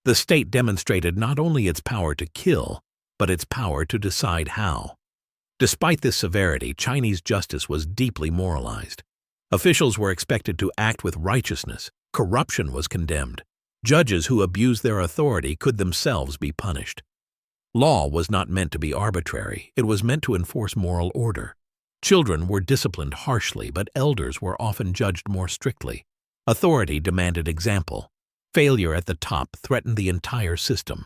The state demonstrated not only its power to kill, but its power to decide how. Despite this severity, Chinese justice was deeply moralized. Officials were expected to act with righteousness. Corruption was condemned. Judges who abused their authority could themselves be punished. Law was not meant to be arbitrary, it was meant to enforce moral order. Children were disciplined harshly, but elders were often judged more strictly. Authority demanded example. Failure at the top threatened the entire system.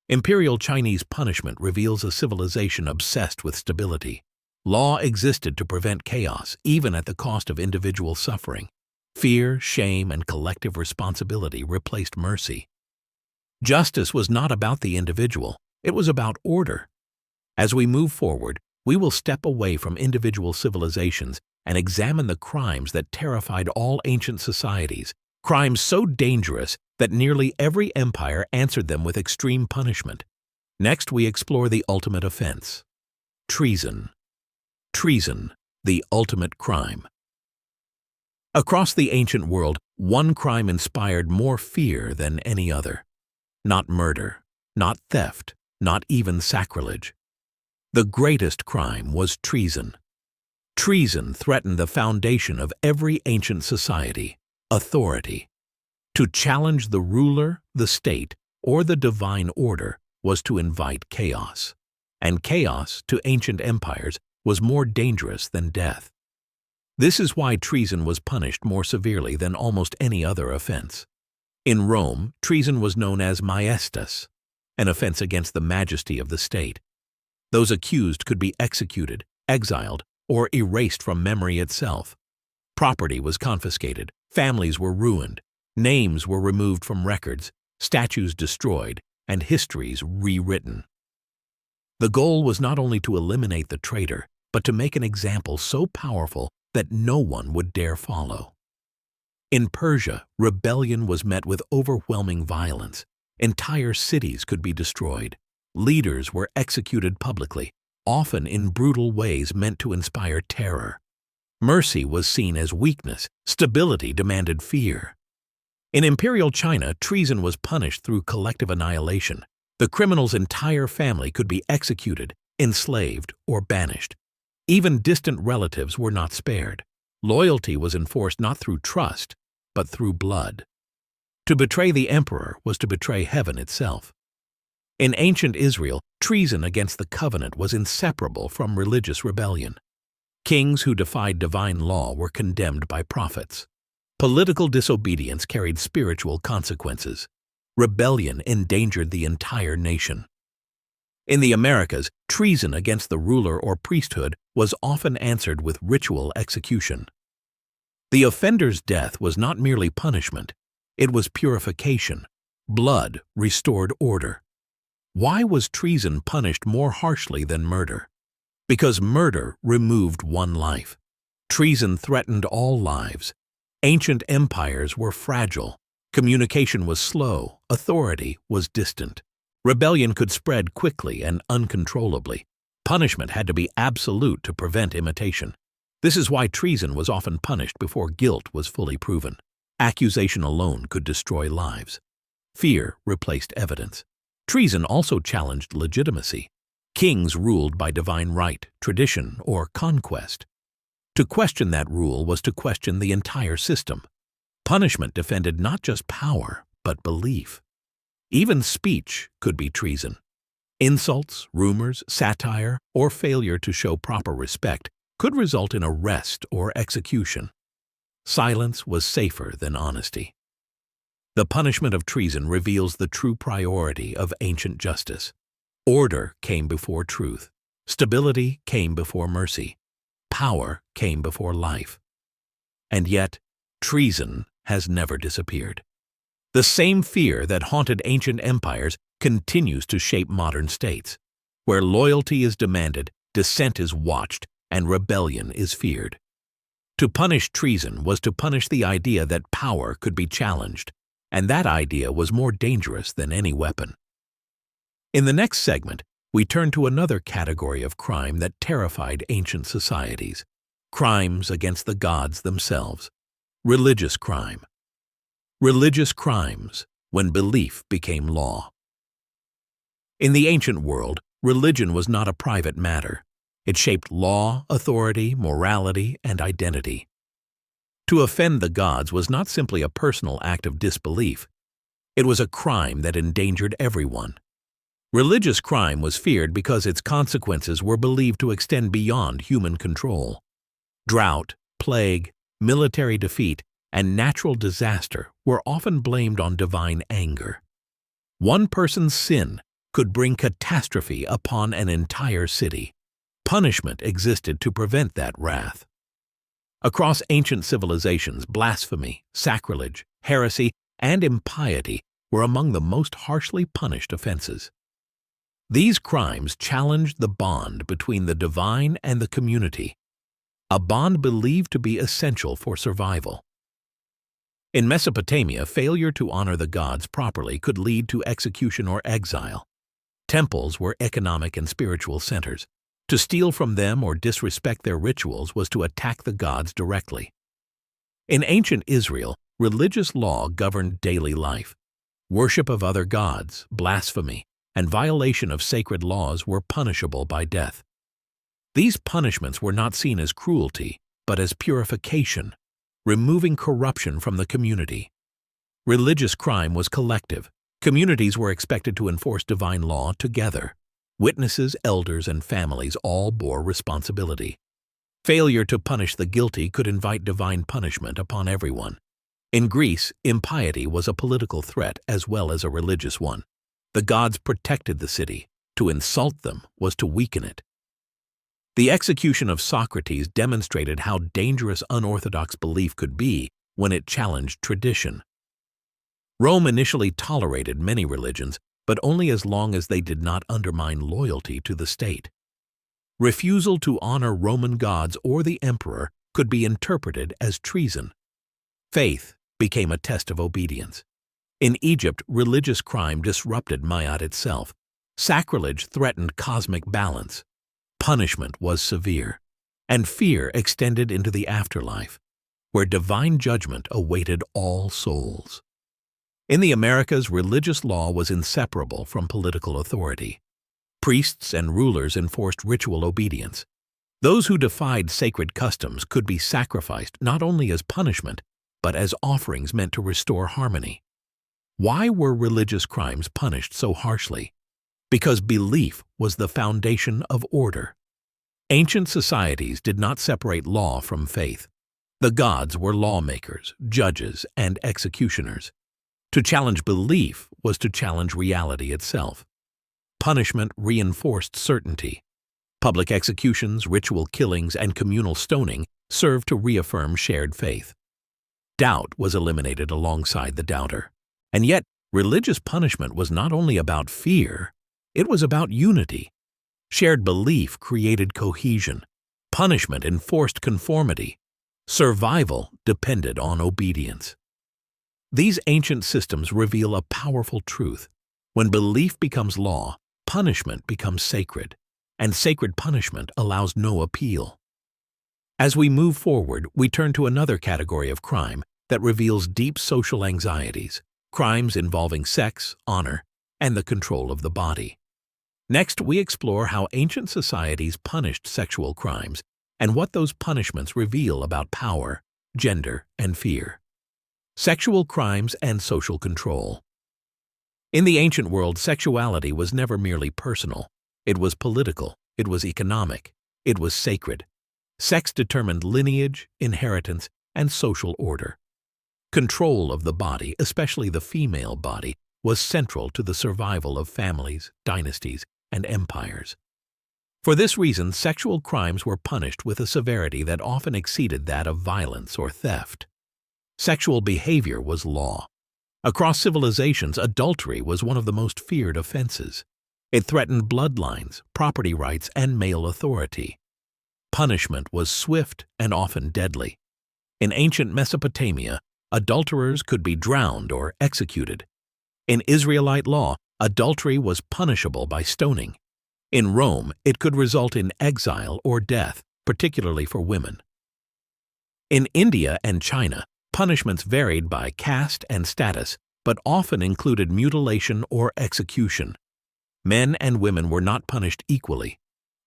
Imperial Chinese punishment reveals a civilization obsessed with stability. Law existed to prevent chaos, even at the cost of individual suffering. Fear, shame, and collective responsibility replaced mercy. Justice was not about the individual, it was about order. As we move forward, we will step away from individual civilizations and examine the crimes that terrified all ancient societies, crimes so dangerous that nearly every empire answered them with extreme punishment. Next, we explore the ultimate offense: treason. Treason, the ultimate crime. Across the ancient world, one crime inspired more fear than any other. Not murder, not theft, not even sacrilege. The greatest crime was treason. Treason threatened the foundation of every ancient society: authority. To challenge the ruler, the state, or the divine order was to invite chaos. And chaos, to ancient empires, was more dangerous than death. This is why treason was punished more severely than almost any other offense. In Rome, treason was known as maiestas, an offense against the majesty of the state. Those accused could be executed, exiled, or erased from memory itself. Property was confiscated, families were ruined, names were removed from records, statues destroyed, and histories rewritten. The goal was not only to eliminate the traitor, but to make an example so powerful that no one would dare follow. In Persia, rebellion was met with overwhelming violence. Entire cities could be destroyed. Leaders were executed publicly, often in brutal ways meant to inspire terror. Mercy was seen as weakness, stability demanded fear. In imperial China, treason was punished through collective annihilation. The criminal's entire family could be executed, enslaved, or banished. Even distant relatives were not spared. Loyalty was enforced not through trust, but through blood. To betray the emperor was to betray heaven itself. In ancient Israel, treason against the covenant was inseparable from religious rebellion. Kings who defied divine law were condemned by prophets. Political disobedience carried spiritual consequences. Rebellion endangered the entire nation. In the Americas, treason against the ruler or priesthood was often answered with ritual execution. The offender's death was not merely punishment, it was purification. Blood restored order. Why was treason punished more harshly than murder? Because murder removed one life. Treason threatened all lives. Ancient empires were fragile. Communication was slow. Authority was distant. Rebellion could spread quickly and uncontrollably. Punishment had to be absolute to prevent imitation. This is why treason was often punished before guilt was fully proven. Accusation alone could destroy lives. Fear replaced evidence. Treason also challenged legitimacy. Kings ruled by divine right, tradition, or conquest. To question that rule was to question the entire system. Punishment defended not just power, but belief. Even speech could be treason. Insults, rumors, satire, or failure to show proper respect could result in arrest or execution. Silence was safer than honesty. The punishment of treason reveals the true priority of ancient justice. Order came before truth. Stability came before mercy. Power came before life. And yet, treason has never disappeared. The same fear that haunted ancient empires continues to shape modern states. Where loyalty is demanded, dissent is watched, and rebellion is feared. To punish treason was to punish the idea that power could be challenged, and that idea was more dangerous than any weapon. In the next segment, we turn to another category of crime that terrified ancient societies: crimes against the gods themselves. Religious crime. Religious crimes, when belief became law. In the ancient world, religion was not a private matter. It shaped law, authority, morality, and identity. To offend the gods was not simply a personal act of disbelief. It was a crime that endangered everyone. Religious crime was feared because its consequences were believed to extend beyond human control. Drought, plague, military defeat, and natural disaster were often blamed on divine anger. One person's sin could bring catastrophe upon an entire city. Punishment existed to prevent that wrath. Across ancient civilizations, blasphemy, sacrilege, heresy, and impiety were among the most harshly punished offenses. These crimes challenged the bond between the divine and the community, a bond believed to be essential for survival. In Mesopotamia, failure to honor the gods properly could lead to execution or exile. Temples were economic and spiritual centers. To steal from them or disrespect their rituals was to attack the gods directly. In ancient Israel, religious law governed daily life. Worship of other gods, blasphemy, and violation of sacred laws were punishable by death. These punishments were not seen as cruelty, but as purification, removing corruption from the community. Religious crime was collective. Communities were expected to enforce divine law together. Witnesses, elders, and families all bore responsibility. Failure to punish the guilty could invite divine punishment upon everyone. In Greece, impiety was a political threat as well as a religious one. The gods protected the city. To insult them was to weaken it. The execution of Socrates demonstrated how dangerous unorthodox belief could be when it challenged tradition. Rome initially tolerated many religions, but only as long as they did not undermine loyalty to the state. Refusal to honor Roman gods or the emperor could be interpreted as treason. Faith became a test of obedience. In Egypt, religious crime disrupted Ma'at itself. Sacrilege threatened cosmic balance. Punishment was severe, and fear extended into the afterlife, where divine judgment awaited all souls. In the Americas, religious law was inseparable from political authority. Priests and rulers enforced ritual obedience. Those who defied sacred customs could be sacrificed not only as punishment, but as offerings meant to restore harmony. Why were religious crimes punished so harshly? Because belief was the foundation of order. Ancient societies did not separate law from faith. The gods were lawmakers, judges, and executioners. To challenge belief was to challenge reality itself. Punishment reinforced certainty. Public executions, ritual killings, and communal stoning served to reaffirm shared faith. Doubt was eliminated alongside the doubter. And yet, religious punishment was not only about fear, it was about unity. Shared belief created cohesion. Punishment enforced conformity. Survival depended on obedience. These ancient systems reveal a powerful truth. When belief becomes law, punishment becomes sacred, and sacred punishment allows no appeal. As we move forward, we turn to another category of crime that reveals deep social anxieties, crimes involving sex, honor, and the control of the body. Next, we explore how ancient societies punished sexual crimes and what those punishments reveal about power, gender, and fear. Sexual crimes and social control. In the ancient world, sexuality was never merely personal. It was political, it was economic, it was sacred. Sex determined lineage, inheritance, and social order. Control of the body, especially the female body, was central to the survival of families, dynasties, and empires. For this reason, sexual crimes were punished with a severity that often exceeded that of violence or theft. Sexual behavior was law. Across civilizations, adultery was one of the most feared offenses. It threatened bloodlines, property rights, and male authority. Punishment was swift and often deadly. In ancient Mesopotamia, adulterers could be drowned or executed. In Israelite law, adultery was punishable by stoning. In Rome, it could result in exile or death, particularly for women. In India and China, punishments varied by caste and status, but often included mutilation or execution. Men and women were not punished equally.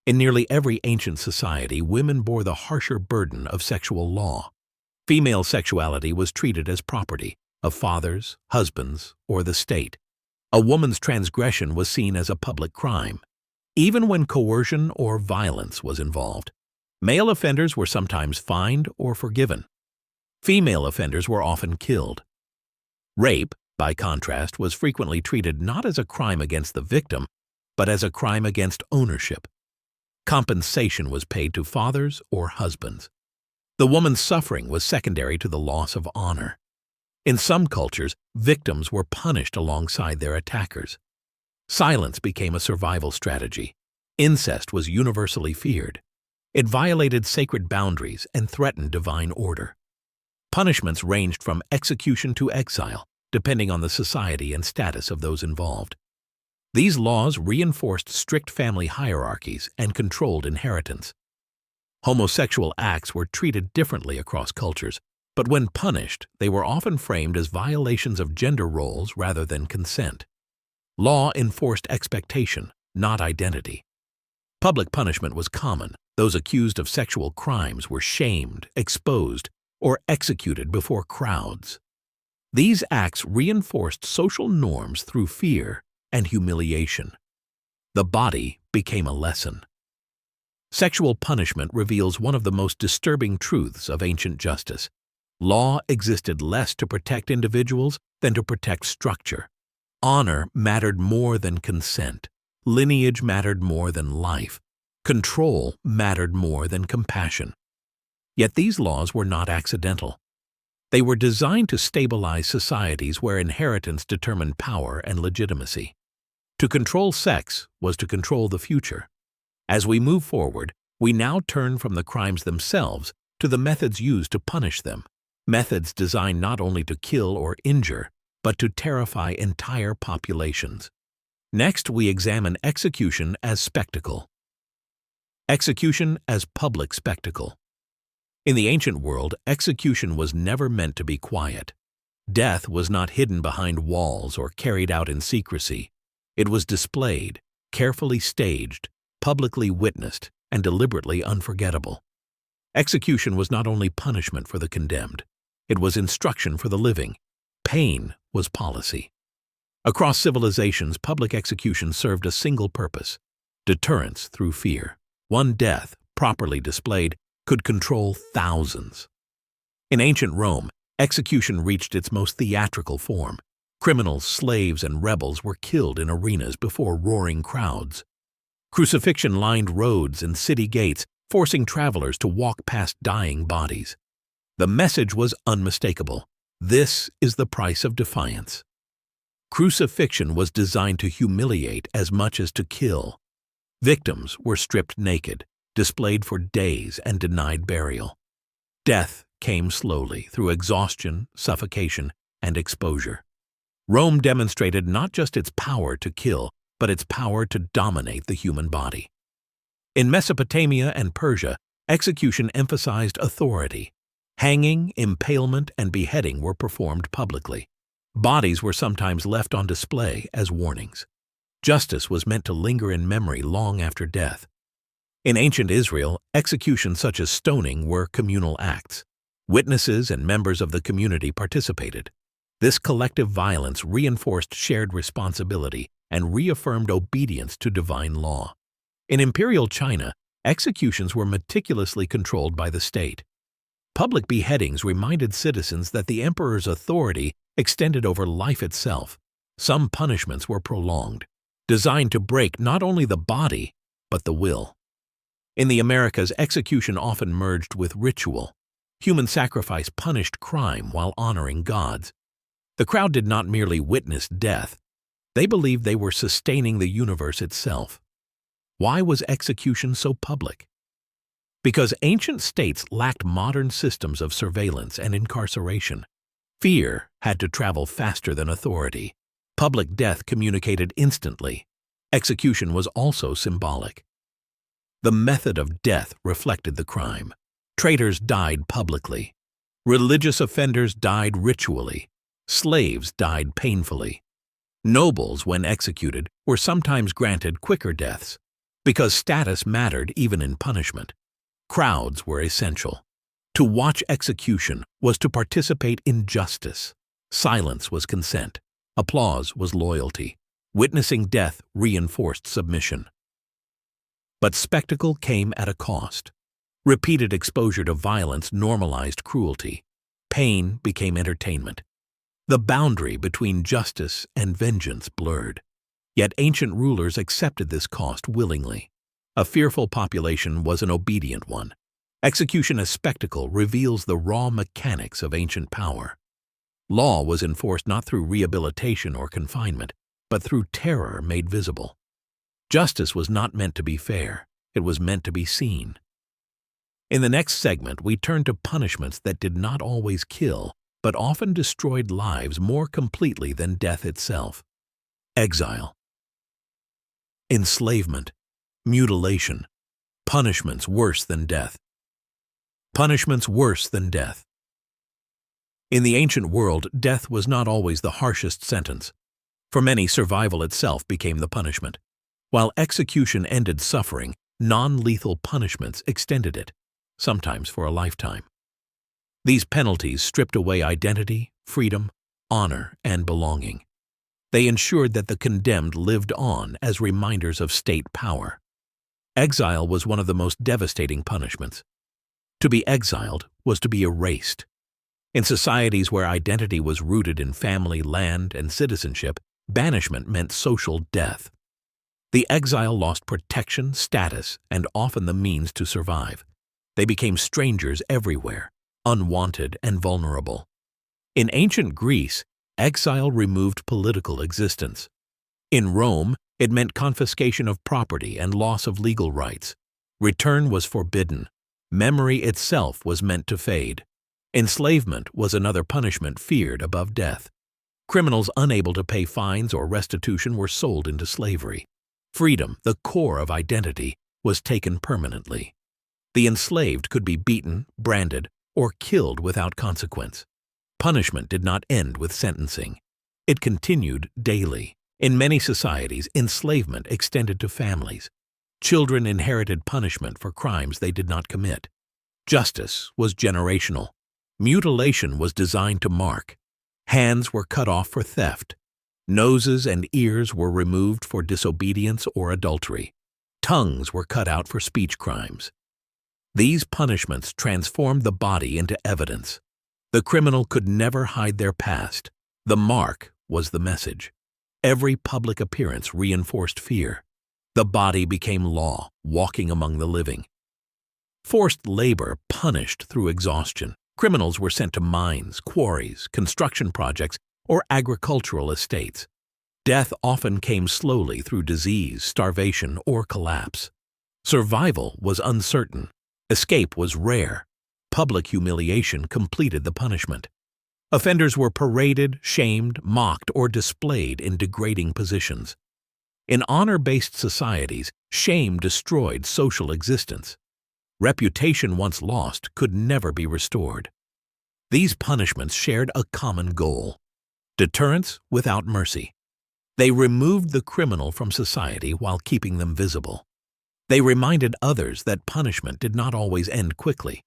In nearly every ancient society, women bore the harsher burden of sexual law. Female sexuality was treated as property of fathers, husbands, or the state. A woman's transgression was seen as a public crime, even when coercion or violence was involved. Male offenders were sometimes fined or forgiven. Female offenders were often killed. Rape, by contrast, was frequently treated not as a crime against the victim, but as a crime against ownership. Compensation was paid to fathers or husbands. The woman's suffering was secondary to the loss of honor. In some cultures, victims were punished alongside their attackers. Silence became a survival strategy. Incest was universally feared. It violated sacred boundaries and threatened divine order. Punishments ranged from execution to exile, depending on the society and status of those involved. These laws reinforced strict family hierarchies and controlled inheritance. Homosexual acts were treated differently across cultures, but when punished, they were often framed as violations of gender roles rather than consent. Law enforced expectation, not identity. Public punishment was common. Those accused of sexual crimes were shamed, exposed, or executed before crowds. These acts reinforced social norms through fear and humiliation. The body became a lesson. Sexual punishment reveals one of the most disturbing truths of ancient justice. Law existed less to protect individuals than to protect structure. Honor mattered more than consent. Lineage mattered more than life. Control mattered more than compassion. Yet these laws were not accidental. They were designed to stabilize societies where inheritance determined power and legitimacy. To control sex was to control the future. As we move forward, we now turn from the crimes themselves to the methods used to punish them, methods designed not only to kill or injure, but to terrify entire populations. Next, we examine execution as spectacle. Execution as public spectacle. In the ancient world, execution was never meant to be quiet. Death was not hidden behind walls or carried out in secrecy. It was displayed, carefully staged, publicly witnessed, and deliberately unforgettable. Execution was not only punishment for the condemned, it was instruction for the living. Pain was policy. Across civilizations, public execution served a single purpose: deterrence through fear. One death, properly displayed, could control thousands. In ancient Rome, execution reached its most theatrical form. Criminals, slaves, and rebels were killed in arenas before roaring crowds. Crucifixion lined roads and city gates, forcing travelers to walk past dying bodies. The message was unmistakable: this is the price of defiance. Crucifixion was designed to humiliate as much as to kill. Victims were stripped naked, displayed for days, and denied burial. Death came slowly through exhaustion, suffocation, and exposure. Rome demonstrated not just its power to kill, but its power to dominate the human body. In Mesopotamia and Persia, execution emphasized authority. Hanging, impalement, and beheading were performed publicly. Bodies were sometimes left on display as warnings. Justice was meant to linger in memory long after death. In ancient Israel, executions such as stoning were communal acts. Witnesses and members of the community participated. This collective violence reinforced shared responsibility and reaffirmed obedience to divine law. In imperial China, executions were meticulously controlled by the state. Public beheadings reminded citizens that the emperor's authority extended over life itself. Some punishments were prolonged, designed to break not only the body, but the will. In the Americas, execution often merged with ritual. Human sacrifice punished crime while honoring gods. The crowd did not merely witness death. They believed they were sustaining the universe itself. Why was execution so public? Because ancient states lacked modern systems of surveillance and incarceration. Fear had to travel faster than authority. Public death communicated instantly. Execution was also symbolic. The method of death reflected the crime. Traitors died publicly. Religious offenders died ritually. Slaves died painfully. Nobles, when executed, were sometimes granted quicker deaths, because status mattered even in punishment. Crowds were essential. To watch execution was to participate in justice. Silence was consent. Applause was loyalty. Witnessing death reinforced submission. But spectacle came at a cost. Repeated exposure to violence normalized cruelty. Pain became entertainment. The boundary between justice and vengeance blurred. Yet ancient rulers accepted this cost willingly. A fearful population was an obedient one. Execution as spectacle reveals the raw mechanics of ancient power. Law was enforced not through rehabilitation or confinement, but through terror made visible. Justice was not meant to be fair, it was meant to be seen. In the next segment, we turn to punishments that did not always kill, but often destroyed lives more completely than death itself. Exile. Enslavement. Mutilation. Punishments worse than death. Punishments worse than death. In the ancient world, death was not always the harshest sentence. For many, survival itself became the punishment. While execution ended suffering, non-lethal punishments extended it, sometimes for a lifetime. These penalties stripped away identity, freedom, honor, and belonging. They ensured that the condemned lived on as reminders of state power. Exile was one of the most devastating punishments. To be exiled was to be erased. In societies where identity was rooted in family, land, and citizenship, banishment meant social death. The exile lost protection, status, and often the means to survive. They became strangers everywhere, unwanted and vulnerable. In ancient Greece, exile removed political existence. In Rome, it meant confiscation of property and loss of legal rights. Return was forbidden. Memory itself was meant to fade. Enslavement was another punishment feared above death. Criminals unable to pay fines or restitution were sold into slavery. Freedom, the core of identity, was taken permanently. The enslaved could be beaten, branded, or killed without consequence. Punishment did not end with sentencing. It continued daily. In many societies, enslavement extended to families. Children inherited punishment for crimes they did not commit. Justice was generational. Mutilation was designed to mark. Hands were cut off for theft. Noses and ears were removed for disobedience or adultery. Tongues were cut out for speech crimes. These punishments transformed the body into evidence. The criminal could never hide their past. The mark was the message. Every public appearance reinforced fear. The body became law, walking among the living. Forced labor punished through exhaustion. Criminals were sent to mines, quarries, construction projects, or agricultural estates. Death often came slowly through disease, starvation, or collapse. Survival was uncertain. Escape was rare. Public humiliation completed the punishment. Offenders were paraded, shamed, mocked, or displayed in degrading positions. In honor-based societies, shame destroyed social existence. Reputation once lost could never be restored. These punishments shared a common goal: deterrence without mercy. They removed the criminal from society while keeping them visible. They reminded others that punishment did not always end quickly.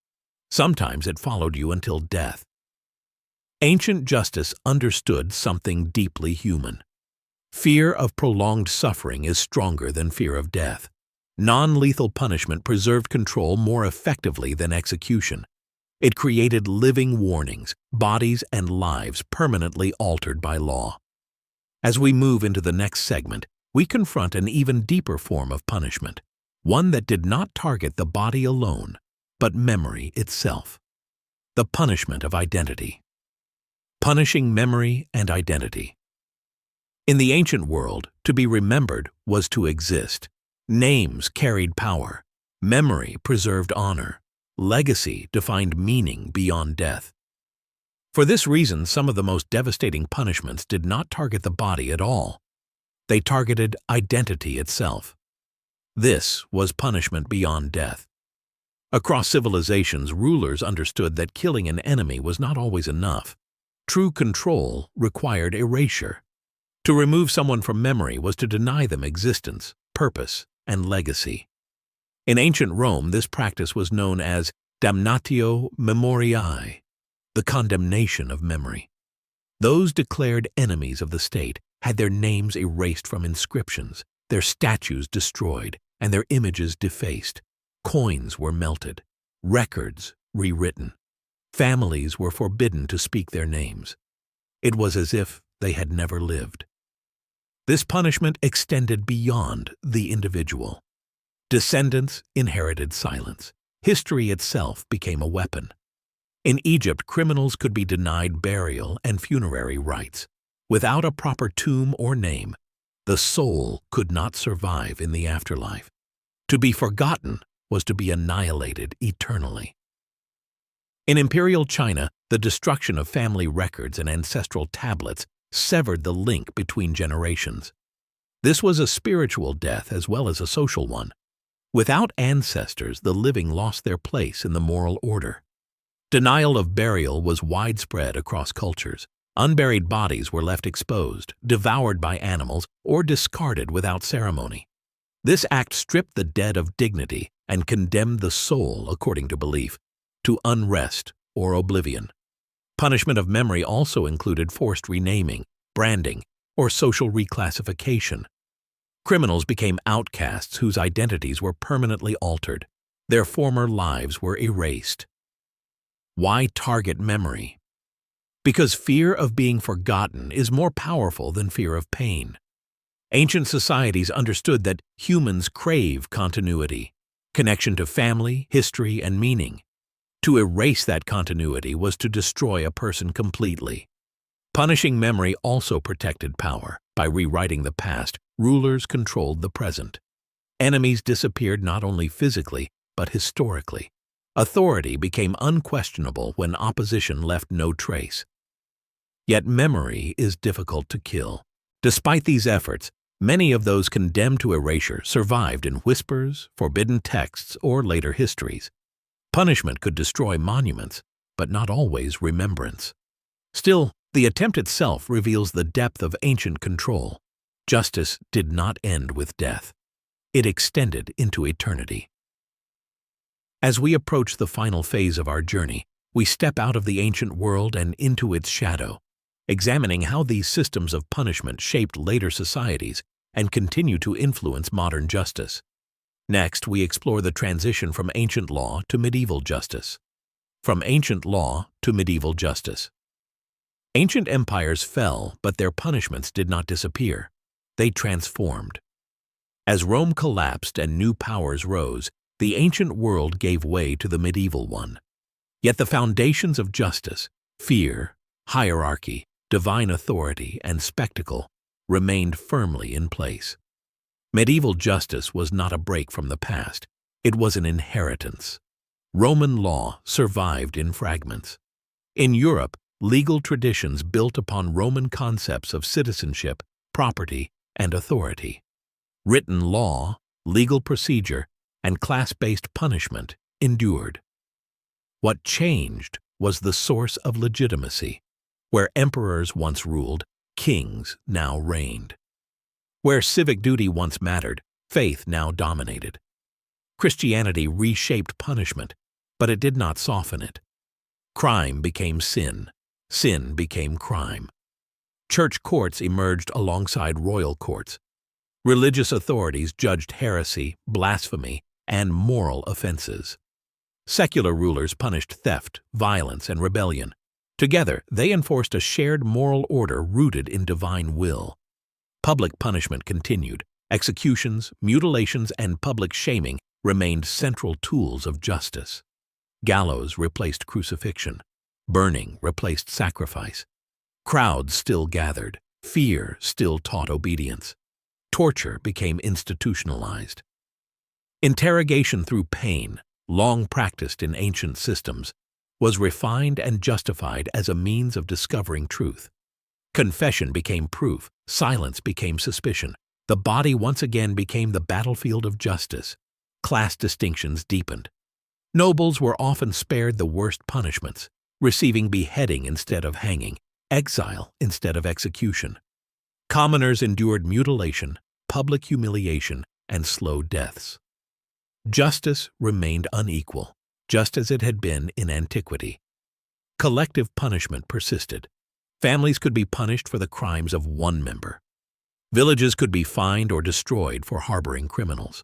Sometimes it followed you until death. Ancient justice understood something deeply human. Fear of prolonged suffering is stronger than fear of death. Non-lethal punishment preserved control more effectively than execution. It created living warnings, bodies and lives permanently altered by law. As we move into the next segment, we confront an even deeper form of punishment, one that did not target the body alone, but memory itself. The punishment of identity. Punishing memory and identity. In the ancient world, to be remembered was to exist. Names carried power. Memory preserved honor. Legacy defined meaning beyond death. For this reason, some of the most devastating punishments did not target the body at all. They targeted identity itself. This was punishment beyond death. Across civilizations, rulers understood that killing an enemy was not always enough. True control required erasure. To remove someone from memory was to deny them existence, purpose, and legacy. In ancient Rome, this practice was known as damnatio memoriae, the condemnation of memory. Those declared enemies of the state had their names erased from inscriptions, their statues destroyed, and their images defaced. Coins were melted, records rewritten. Families were forbidden to speak their names. It was as if they had never lived. This punishment extended beyond the individual. Descendants inherited silence. History itself became a weapon. In Egypt, criminals could be denied burial and funerary rites. Without a proper tomb or name, the soul could not survive in the afterlife. To be forgotten was to be annihilated eternally. In imperial China, the destruction of family records and ancestral tablets severed the link between generations. This was a spiritual death as well as a social one. Without ancestors, the living lost their place in the moral order. Denial of burial was widespread across cultures. Unburied bodies were left exposed, devoured by animals, or discarded without ceremony. This act stripped the dead of dignity and condemned the soul, according to belief, to unrest or oblivion. Punishment of memory also included forced renaming, branding, or social reclassification. Criminals became outcasts whose identities were permanently altered. Their former lives were erased. Why target memory? Because fear of being forgotten is more powerful than fear of pain. Ancient societies understood that humans crave continuity, connection to family, history, and meaning. To erase that continuity was to destroy a person completely. Punishing memory also protected power. By rewriting the past, rulers controlled the present. Enemies disappeared not only physically, but historically. Authority became unquestionable when opposition left no trace. Yet memory is difficult to kill. Despite these efforts, Many of those condemned to erasure survived in whispers, forbidden texts, or later histories. Punishment could destroy monuments, but not always remembrance. Still, the attempt itself reveals the depth of ancient control. Justice did not end with death. It extended into eternity. As we approach the final phase of our journey, we step out of the ancient world and into its shadow, examining how these systems of punishment shaped later societies and continue to influence modern justice. Next, we explore the transition from ancient law to medieval justice. From ancient law to medieval justice. Ancient empires fell, but their punishments did not disappear. They transformed. As Rome collapsed and new powers rose, the ancient world gave way to the medieval one. Yet the foundations of justice, fear, hierarchy, divine authority, and spectacle remained firmly in place. Medieval justice was not a break from the past. It was an inheritance. Roman law survived in fragments. In Europe, legal traditions built upon Roman concepts of citizenship, property, and authority. Written law, legal procedure, and class-based punishment endured. What changed was the source of legitimacy. Where emperors once ruled, kings now reigned. Where civic duty once mattered, faith now dominated. Christianity reshaped punishment, but it did not soften it. Crime became sin. Sin became crime. Church courts emerged alongside royal courts. Religious authorities judged heresy, blasphemy, and moral offenses. Secular rulers punished theft, violence, and rebellion. Together, they enforced a shared moral order rooted in divine will. Public punishment continued. Executions, mutilations, and public shaming remained central tools of justice. Gallows replaced crucifixion. Burning replaced sacrifice. Crowds still gathered. Fear still taught obedience. Torture became institutionalized. Interrogation through pain, long practiced in ancient systems, was refined and justified as a means of discovering truth. Confession became proof. Silence became suspicion. The body once again became the battlefield of justice. Class distinctions deepened. Nobles were often spared the worst punishments, receiving beheading instead of hanging, exile instead of execution. Commoners endured mutilation, public humiliation, and slow deaths. Justice remained unequal, just as it had been in antiquity. Collective punishment persisted. Families could be punished for the crimes of one member. Villages could be fined or destroyed for harboring criminals.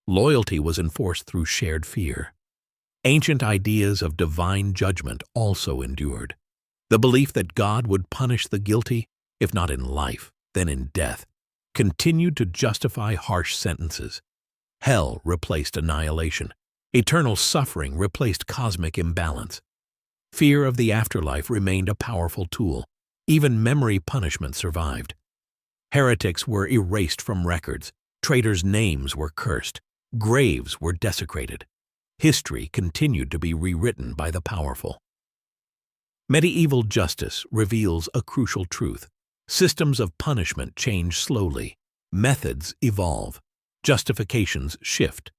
Loyalty was enforced through shared fear. Ancient ideas of divine judgment also endured. The belief that God would punish the guilty, if not in life, then in death, continued to justify harsh sentences. Hell replaced annihilation. Eternal suffering replaced cosmic imbalance. Fear of the afterlife remained a powerful tool. Even memory punishment survived. Heretics were erased from records. Traitors' names were cursed. Graves were desecrated. History continued to be rewritten by the powerful. Medieval justice reveals a crucial truth. Systems of punishment change slowly. Methods evolve. Justifications shift.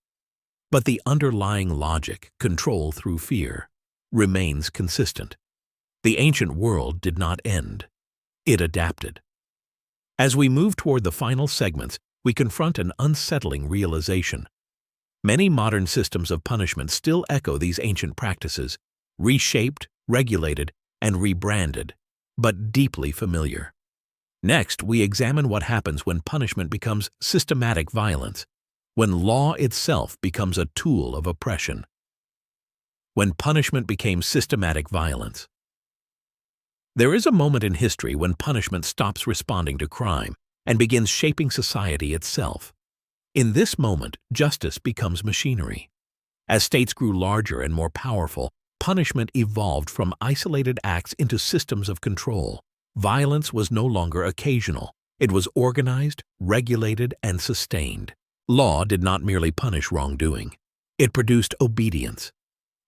But the underlying logic, control through fear, remains consistent. The ancient world did not end. It adapted. As we move toward the final segments, we confront an unsettling realization. Many modern systems of punishment still echo these ancient practices, reshaped, regulated, and rebranded, but deeply familiar. Next, we examine what happens when punishment becomes systematic violence, when law itself becomes a tool of oppression. When punishment became systematic violence. There is a moment in history when punishment stops responding to crime and begins shaping society itself. In this moment, justice becomes machinery. As states grew larger and more powerful, punishment evolved from isolated acts into systems of control. Violence was no longer occasional. It was organized, regulated, and sustained. Law did not merely punish wrongdoing. It produced obedience.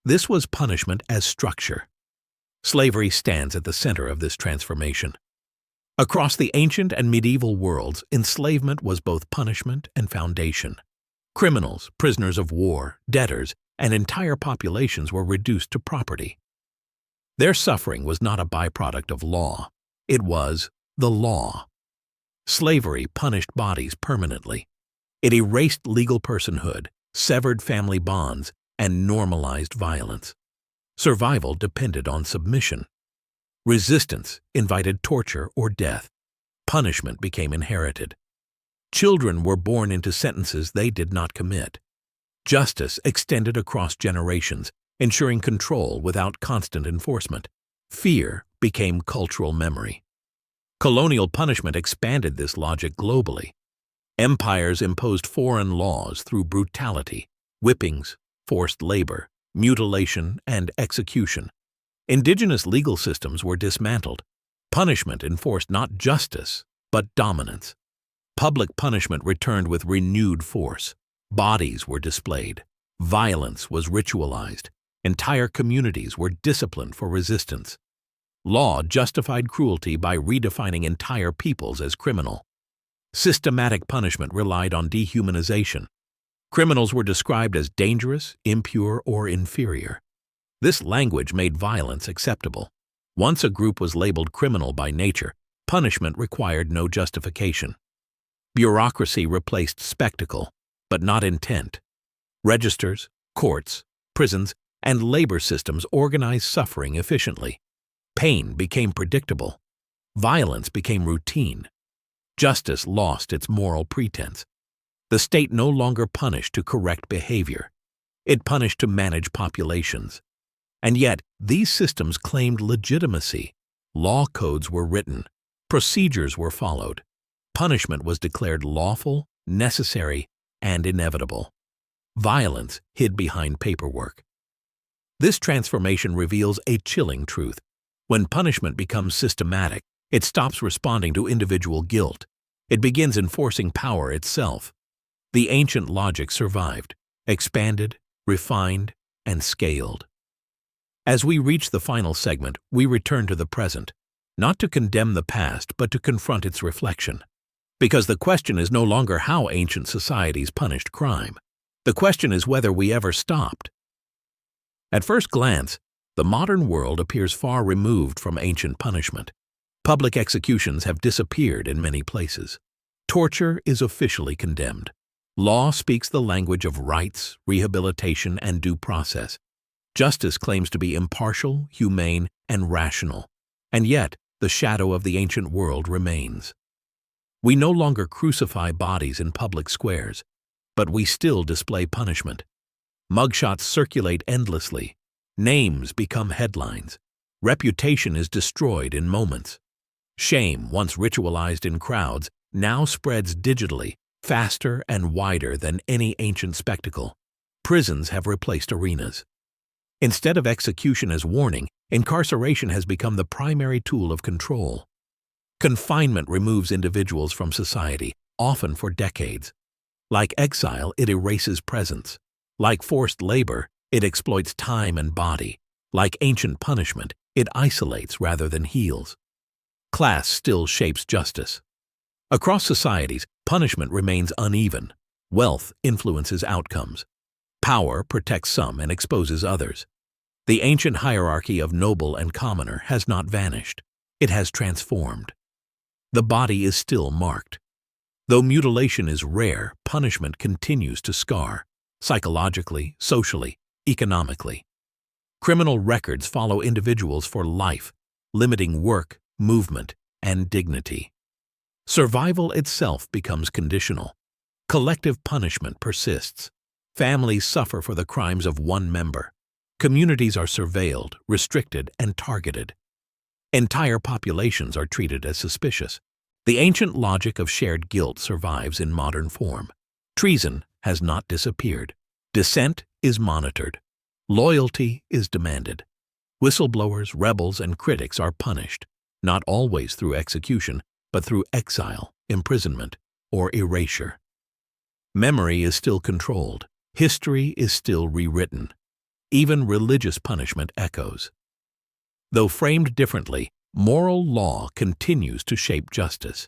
This was punishment as structure. Slavery stands at the center of this transformation. Across the ancient and medieval worlds, enslavement was both punishment and foundation. Criminals, prisoners of war, debtors, and entire populations were reduced to property. Their suffering was not a byproduct of law. It was the law. Slavery punished bodies permanently. It erased legal personhood, severed family bonds, and normalized violence. Survival depended on submission. Resistance invited torture or death. Punishment became inherited. Children were born into sentences they did not commit. Justice extended across generations, ensuring control without constant enforcement. Fear became cultural memory. Colonial punishment expanded this logic globally. Empires imposed foreign laws through brutality, whippings, forced labor, mutilation, and execution. Indigenous legal systems were dismantled. Punishment enforced not justice, but dominance. Public punishment returned with renewed force. Bodies were displayed. Violence was ritualized. Entire communities were disciplined for resistance. Law justified cruelty by redefining entire peoples as criminal. Systematic punishment relied on dehumanization. Criminals were described as dangerous, impure, or inferior. This language made violence acceptable. Once a group was labeled criminal by nature, punishment required no justification. Bureaucracy replaced spectacle, but not intent. Registers, courts, prisons, and labor systems organized suffering efficiently. Pain became predictable. Violence became routine. Justice lost its moral pretense. The state no longer punished to correct behavior. It punished to manage populations. And yet, these systems claimed legitimacy. Law codes were written. Procedures were followed. Punishment was declared lawful, necessary, and inevitable. Violence hid behind paperwork. This transformation reveals a chilling truth. When punishment becomes systematic, it stops responding to individual guilt. It begins enforcing power itself. The ancient logic survived, expanded, refined, and scaled. As we reach the final segment, we return to the present, not to condemn the past, but to confront its reflection. Because the question is no longer how ancient societies punished crime. The question is whether we ever stopped. At first glance, the modern world appears far removed from ancient punishment. Public executions have disappeared in many places. Torture is officially condemned. Law speaks the language of rights, rehabilitation, and due process. Justice claims to be impartial, humane, and rational. And yet, the shadow of the ancient world remains. We no longer crucify bodies in public squares, but we still display punishment. Mugshots circulate endlessly. Names become headlines. Reputation is destroyed in moments. Shame, once ritualized in crowds, now spreads digitally, faster and wider than any ancient spectacle. Prisons have replaced arenas. Instead of execution as warning, incarceration has become the primary tool of control. Confinement removes individuals from society, often for decades. Like exile, it erases presence. Like forced labor, it exploits time and body. Like ancient punishment, it isolates rather than heals. Class still shapes justice. Across societies, punishment remains uneven. Wealth influences outcomes. Power protects some and exposes others. The ancient hierarchy of noble and commoner has not vanished. It has transformed. The body is still marked. Though mutilation is rare, punishment continues to scar, psychologically, socially, economically. Criminal records follow individuals for life, limiting work, movement, and dignity. Survival itself becomes conditional. Collective punishment persists. Families suffer for the crimes of one member. Communities are surveilled, restricted, and targeted. Entire populations are treated as suspicious. The ancient logic of shared guilt survives in modern form. Treason has not disappeared. Dissent is monitored. Loyalty is demanded. Whistleblowers, rebels, and critics are punished, not always through execution, but through exile, imprisonment, or erasure. Memory is still controlled. History is still rewritten. Even religious punishment echoes. Though framed differently, Moral law continues to shape justice.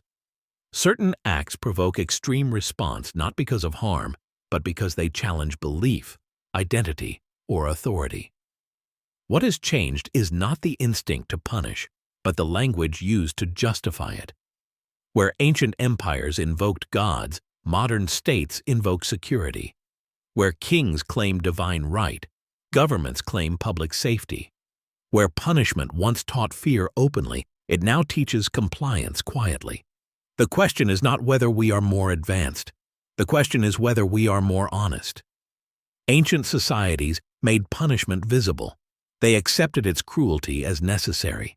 Certain acts provoke extreme response not because of harm, but because they challenge belief, identity, or authority. What has changed is not the instinct to punish, but the language used to justify it. Where ancient empires invoked gods, modern states invoke security. Where kings claim divine right, governments claim public safety. Where punishment once taught fear openly, it now teaches compliance quietly. The question is not whether we are more advanced. The question is whether we are more honest. Ancient societies made punishment visible. They accepted its cruelty as necessary.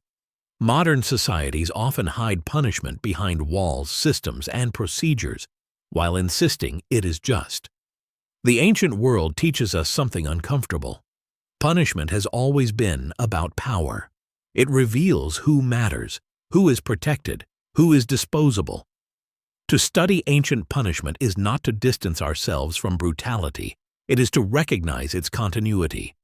Modern societies often hide punishment behind walls, systems, and procedures, while insisting it is just. The ancient world teaches us something uncomfortable. Punishment has always been about power. It reveals who matters, who is protected, who is disposable. To study ancient punishment is not to distance ourselves from brutality, it is to recognize its continuity.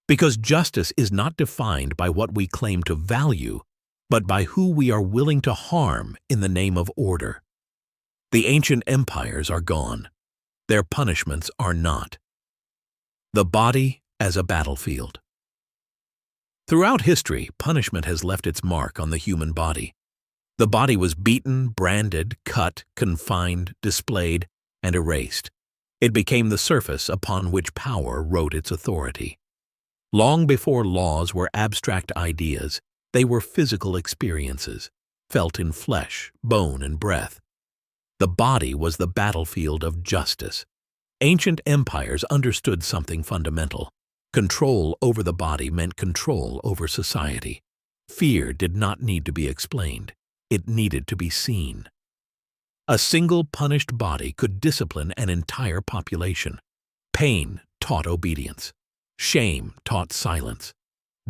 Because justice is not defined by what we claim to value, but by who we are willing to harm in the name of order. The ancient empires are gone. Their punishments are not. The body as a battlefield. Throughout history, punishment has left its mark on the human body. The body was beaten, branded, cut, confined, displayed, and erased. It became the surface upon which power wrote its authority. Long before laws were abstract ideas, they were physical experiences, felt in flesh, bone, and breath. The body was the battlefield of justice. Ancient empires understood something fundamental. Control over the body meant control over society. Fear did not need to be explained. It needed to be seen. A single punished body could discipline an entire population. Pain taught obedience. Shame taught silence.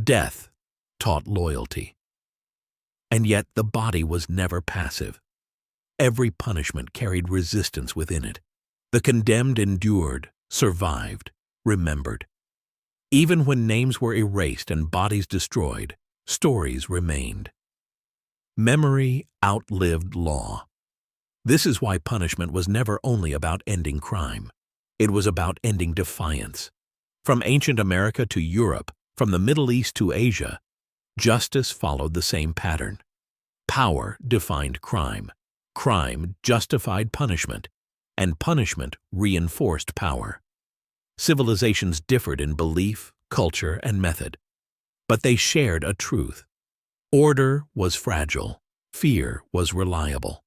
Death taught loyalty. And yet the body was never passive. Every punishment carried resistance within it. The condemned endured, survived, remembered. Even when names were erased and bodies destroyed, stories remained. Memory outlived law. This is why punishment was never only about ending crime. It was about ending defiance. From ancient America to Europe, from the Middle East to Asia, justice followed the same pattern. Power defined crime. Crime justified punishment, and punishment reinforced power. Civilizations differed in belief, culture, and method, but they shared a truth. Order was fragile. Fear was reliable.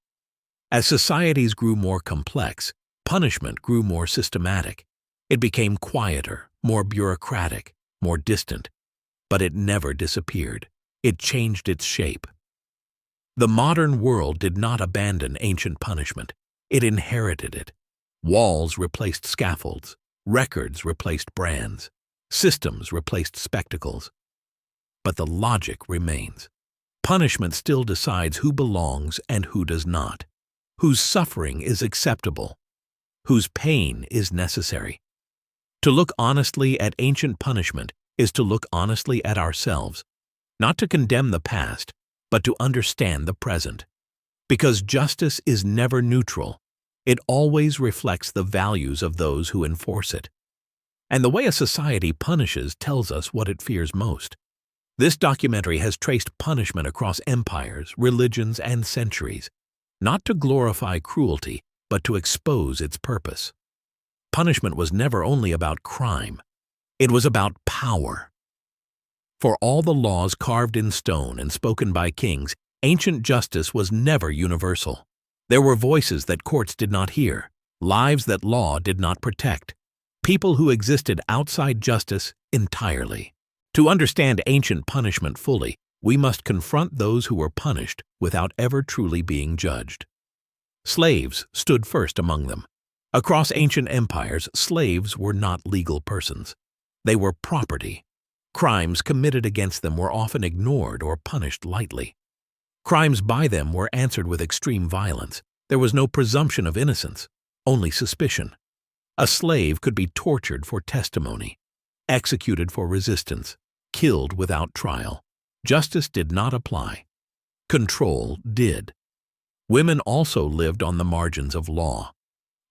As societies grew more complex, punishment grew more systematic. It became quieter, more bureaucratic, more distant, but it never disappeared. It changed its shape. The modern world did not abandon ancient punishment. It inherited it. Walls replaced scaffolds. Records replaced brands. Systems replaced spectacles. But the logic remains. Punishment still decides who belongs and who does not, whose suffering is acceptable, whose pain is necessary. To look honestly at ancient punishment is to look honestly at ourselves, not to condemn the past, but to understand the present. Because justice is never neutral, it always reflects the values of those who enforce it. And the way a society punishes tells us what it fears most. This documentary has traced punishment across empires, religions, and centuries, not to glorify cruelty, but to expose its purpose. Punishment was never only about crime. It was about power. For all the laws carved in stone and spoken by kings, ancient justice was never universal. There were voices that courts did not hear, lives that law did not protect, people who existed outside justice entirely. To understand ancient punishment fully, we must confront those who were punished without ever truly being judged. Slaves stood first among them. Across ancient empires, slaves were not legal persons. They were property. Crimes committed against them were often ignored or punished lightly. Crimes by them were answered with extreme violence. There was no presumption of innocence, only suspicion. A slave could be tortured for testimony, executed for resistance, killed without trial. Justice did not apply. Control did. Women also lived on the margins of law.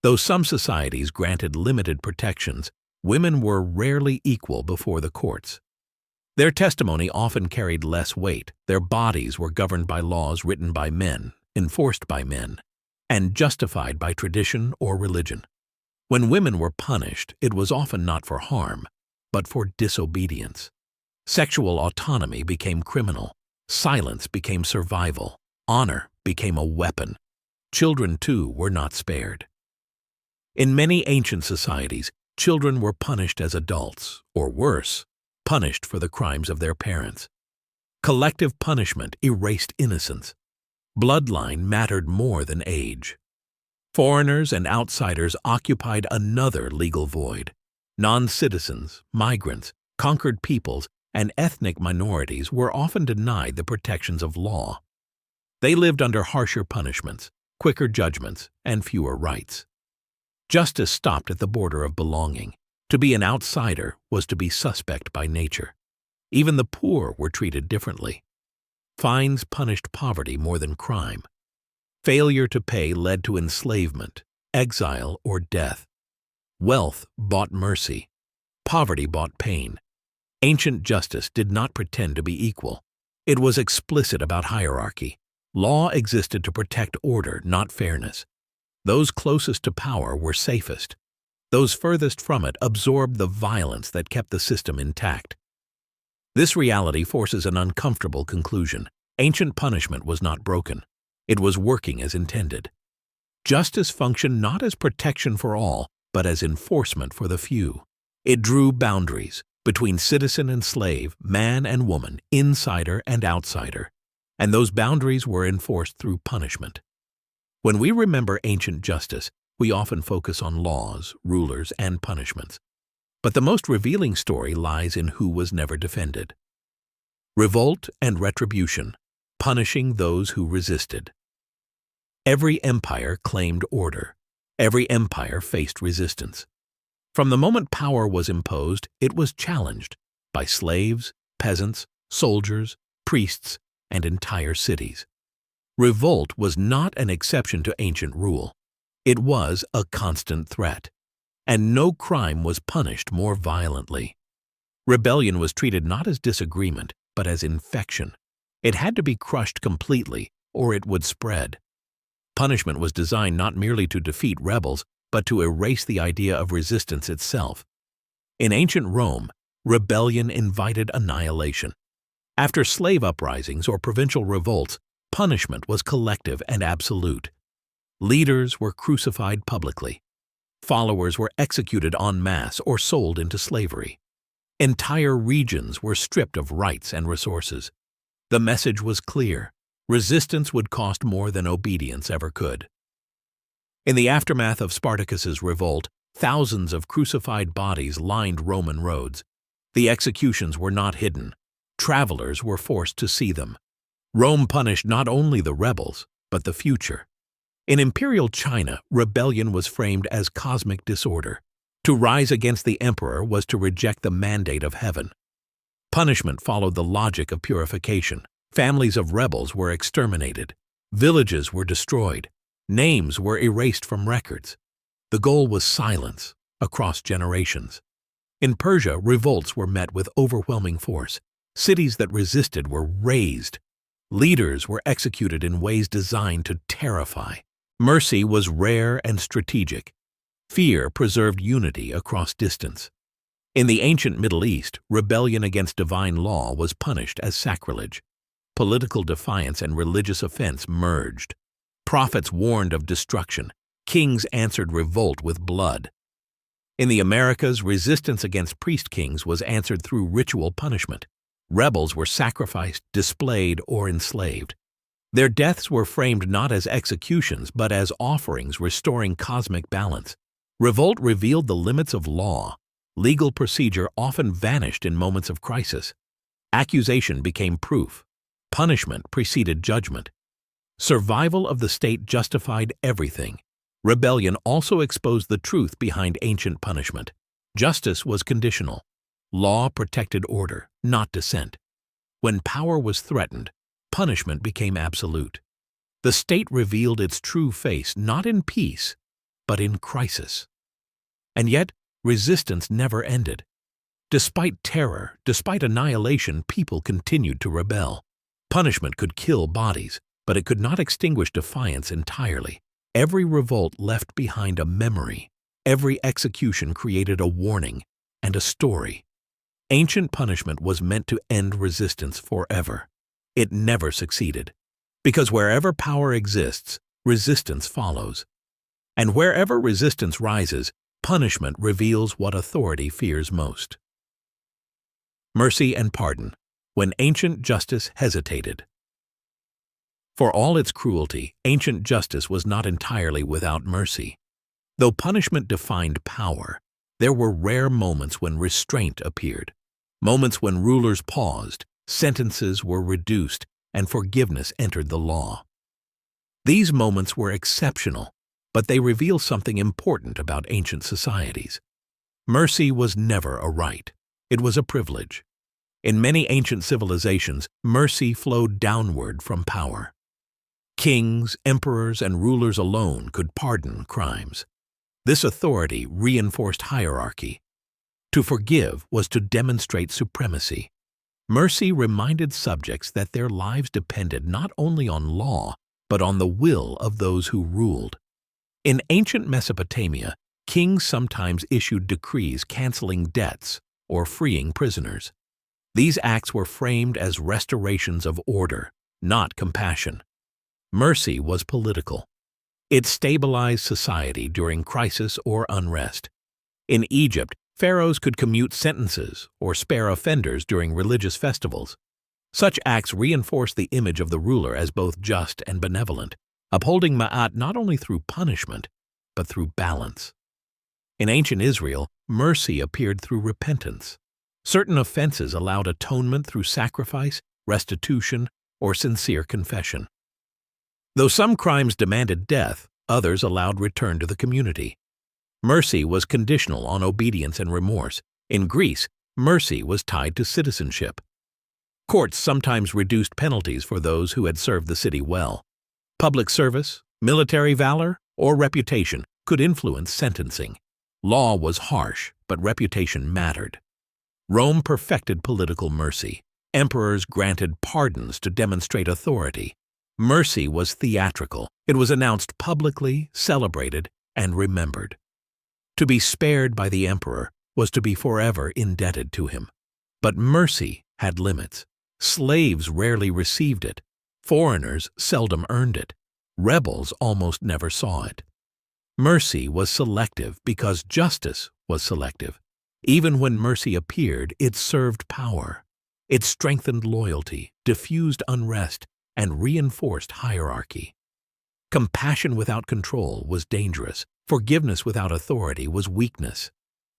Though some societies granted limited protections, women were rarely equal before the courts. Their testimony often carried less weight. Their bodies were governed by laws written by men, enforced by men, and justified by tradition or religion. When women were punished, it was often not for harm, but for disobedience. Sexual autonomy became criminal. Silence became survival. Honor became a weapon. Children, too, were not spared. In many ancient societies, children were punished as adults, or worse, punished for the crimes of their parents. Collective punishment erased innocence. Bloodline mattered more than age. Foreigners and outsiders occupied another legal void. Non-citizens, migrants, conquered peoples, and ethnic minorities were often denied the protections of law. They lived under harsher punishments, quicker judgments, and fewer rights. Justice stopped at the border of belonging. To be an outsider was to be suspect by nature. Even the poor were treated differently. Fines punished poverty more than crime. Failure to pay led to enslavement, exile, or death. Wealth bought mercy. Poverty bought pain. Ancient justice did not pretend to be equal. It was explicit about hierarchy. Law existed to protect order, not fairness. Those closest to power were safest. Those furthest from it absorbed the violence that kept the system intact. This reality forces an uncomfortable conclusion. Ancient punishment was not broken. It was working as intended. Justice functioned not as protection for all, but as enforcement for the few. It drew boundaries between citizen and slave, man and woman, insider and outsider, and those boundaries were enforced through punishment. When we remember ancient justice, we often focus on laws, rulers, and punishments. But the most revealing story lies in who was never defended. Revolt and retribution, punishing those who resisted. Every empire claimed order. Every empire faced resistance. From the moment power was imposed, it was challenged by slaves, peasants, soldiers, priests, and entire cities. Revolt was not an exception to ancient rule. It was a constant threat, and no crime was punished more violently. Rebellion was treated not as disagreement, but as infection. It had to be crushed completely, or it would spread. Punishment was designed not merely to defeat rebels, but to erase the idea of resistance itself. In ancient Rome, rebellion invited annihilation. After slave uprisings or provincial revolts, punishment was collective and absolute. Leaders were crucified publicly. Followers were executed en masse or sold into slavery. Entire regions were stripped of rights and resources. The message was clear. Resistance would cost more than obedience ever could. In the aftermath of Spartacus's revolt, thousands of crucified bodies lined Roman roads. The executions were not hidden. Travelers were forced to see them. Rome punished not only the rebels, but the future. In imperial China, rebellion was framed as cosmic disorder. To rise against the emperor was to reject the mandate of heaven. Punishment followed the logic of purification. Families of rebels were exterminated. Villages were destroyed. Names were erased from records. The goal was silence across generations. In Persia, revolts were met with overwhelming force. Cities that resisted were razed. Leaders were executed in ways designed to terrify. Mercy was rare and strategic. Fear preserved unity across distance. In the ancient Middle East, rebellion against divine law was punished as sacrilege. Political defiance and religious offense merged. Prophets warned of destruction. Kings answered revolt with blood. In the Americas, resistance against priest kings was answered through ritual punishment. Rebels were sacrificed, displayed, or enslaved. Their deaths were framed not as executions, but as offerings restoring cosmic balance. Revolt revealed the limits of law. Legal procedure often vanished in moments of crisis. Accusation became proof. Punishment preceded judgment. Survival of the state justified everything. Rebellion also exposed the truth behind ancient punishment. Justice was conditional. Law protected order, not dissent. When power was threatened, punishment became absolute. The state revealed its true face not in peace, but in crisis. And yet, resistance never ended. Despite terror, despite annihilation, people continued to rebel. Punishment could kill bodies, but it could not extinguish defiance entirely. Every revolt left behind a memory. Every execution created a warning and a story. Ancient punishment was meant to end resistance forever. It never succeeded, because wherever power exists, resistance follows. And wherever resistance rises, punishment reveals what authority fears most. Mercy and pardon, when ancient justice hesitated. For all its cruelty, ancient justice was not entirely without mercy. Though punishment defined power, there were rare moments when restraint appeared, moments when rulers paused, sentences were reduced, and forgiveness entered the law. These moments were exceptional, but they reveal something important about ancient societies. Mercy was never a right. It was a privilege. In many ancient civilizations, mercy flowed downward from power. Kings, emperors, and rulers alone could pardon crimes. This authority reinforced hierarchy. To forgive was to demonstrate supremacy. Mercy reminded subjects that their lives depended not only on law, but on the will of those who ruled. In ancient Mesopotamia, kings sometimes issued decrees canceling debts or freeing prisoners. These acts were framed as restorations of order, not compassion. Mercy was political. It stabilized society during crisis or unrest. In Egypt, pharaohs could commute sentences or spare offenders during religious festivals. Such acts reinforced the image of the ruler as both just and benevolent, upholding ma'at not only through punishment, but through balance. In ancient Israel, mercy appeared through repentance. Certain offenses allowed atonement through sacrifice, restitution, or sincere confession. Though some crimes demanded death, others allowed return to the community. Mercy was conditional on obedience and remorse. In Greece, mercy was tied to citizenship. Courts sometimes reduced penalties for those who had served the city well. Public service, military valor, or reputation could influence sentencing. Law was harsh, but reputation mattered. Rome perfected political mercy. Emperors granted pardons to demonstrate authority. Mercy was theatrical. It was announced publicly, celebrated, and remembered. To be spared by the emperor was to be forever indebted to him. But mercy had limits. Slaves rarely received it. Foreigners seldom earned it. Rebels almost never saw it. Mercy was selective because justice was selective. Even when mercy appeared, it served power. It strengthened loyalty, diffused unrest, and reinforced hierarchy. Compassion without control was dangerous. Forgiveness without authority was weakness.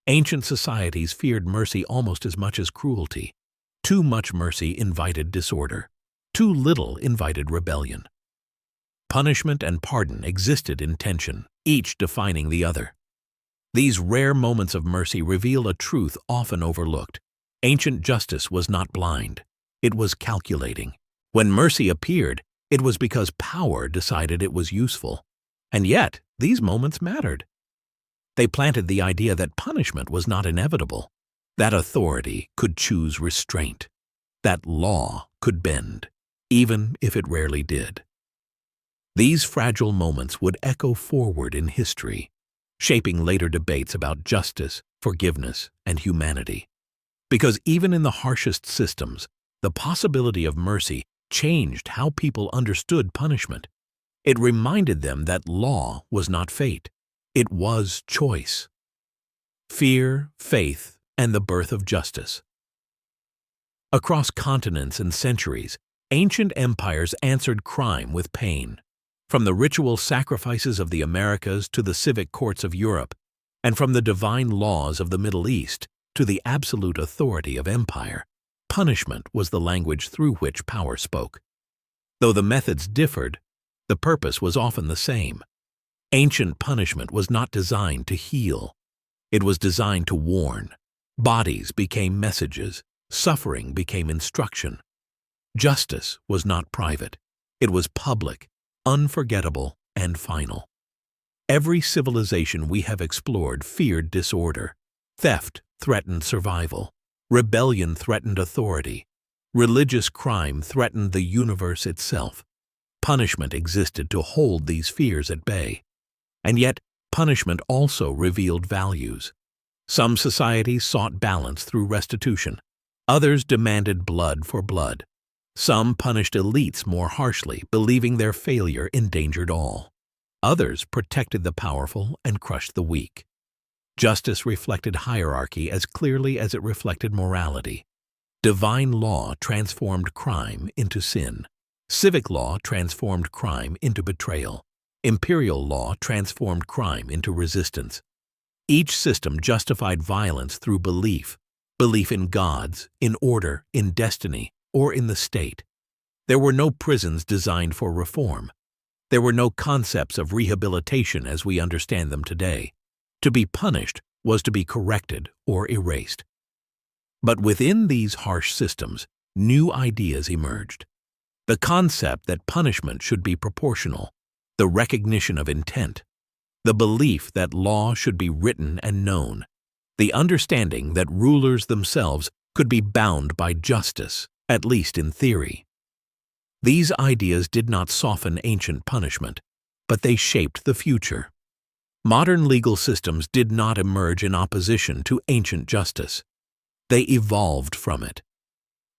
Ancient societies feared mercy almost as much as cruelty. Too much mercy invited disorder. Too little invited rebellion. Punishment and pardon existed in tension, each defining the other. These rare moments of mercy reveal a truth often overlooked. Ancient justice was not blind. It was calculating. When mercy appeared, it was because power decided it was useful. And yet, these moments mattered. They planted the idea that punishment was not inevitable, that authority could choose restraint, that law could bend, even if it rarely did. These fragile moments would echo forward in history, shaping later debates about justice, forgiveness, and humanity. Because even in the harshest systems, the possibility of mercy changed how people understood punishment. It reminded them that law was not fate. It was choice. Fear, faith, and the birth of justice. Across continents and centuries, ancient empires answered crime with pain. From the ritual sacrifices of the Americas to the civic courts of Europe, and from the divine laws of the Middle East to the absolute authority of empire, punishment was the language through which power spoke. Though the methods differed, the purpose was often the same. Ancient punishment was not designed to heal. It was designed to warn. Bodies became messages. Suffering became instruction. Justice was not private. It was public, unforgettable, and final. Every civilization we have explored feared disorder. Theft threatened survival. Rebellion threatened authority. Religious crime threatened the universe itself. Punishment existed to hold these fears at bay. And yet, punishment also revealed values. Some societies sought balance through restitution. Others demanded blood for blood. Some punished elites more harshly, believing their failure endangered all. Others protected the powerful and crushed the weak. Justice reflected hierarchy as clearly as it reflected morality. Divine law transformed crime into sin. Civic law transformed crime into betrayal. Imperial law transformed crime into resistance. Each system justified violence through belief in gods, in order, in destiny, or in the state. There were no prisons designed for reform. There were no concepts of rehabilitation as we understand them today. To be punished was to be corrected or erased. But within these harsh systems, new ideas emerged. The concept that punishment should be proportional, the recognition of intent, the belief that law should be written and known, the understanding that rulers themselves could be bound by justice, at least in theory. These ideas did not soften ancient punishment, but they shaped the future. Modern legal systems did not emerge in opposition to ancient justice. They evolved from it.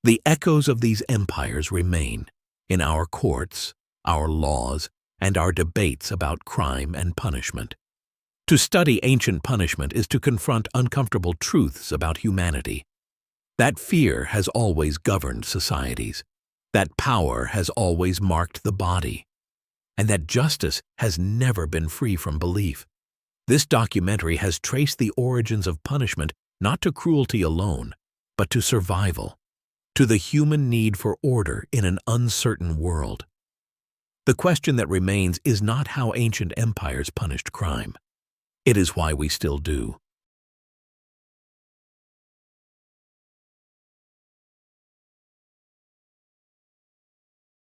The echoes of these empires remain in our courts, our laws, and our debates about crime and punishment. To study ancient punishment is to confront uncomfortable truths about humanity. That fear has always governed societies. That power has always marked the body. And that justice has never been free from belief. This documentary has traced the origins of punishment not to cruelty alone, but to survival, to the human need for order in an uncertain world. The question that remains is not how ancient empires punished crime. It is why we still do.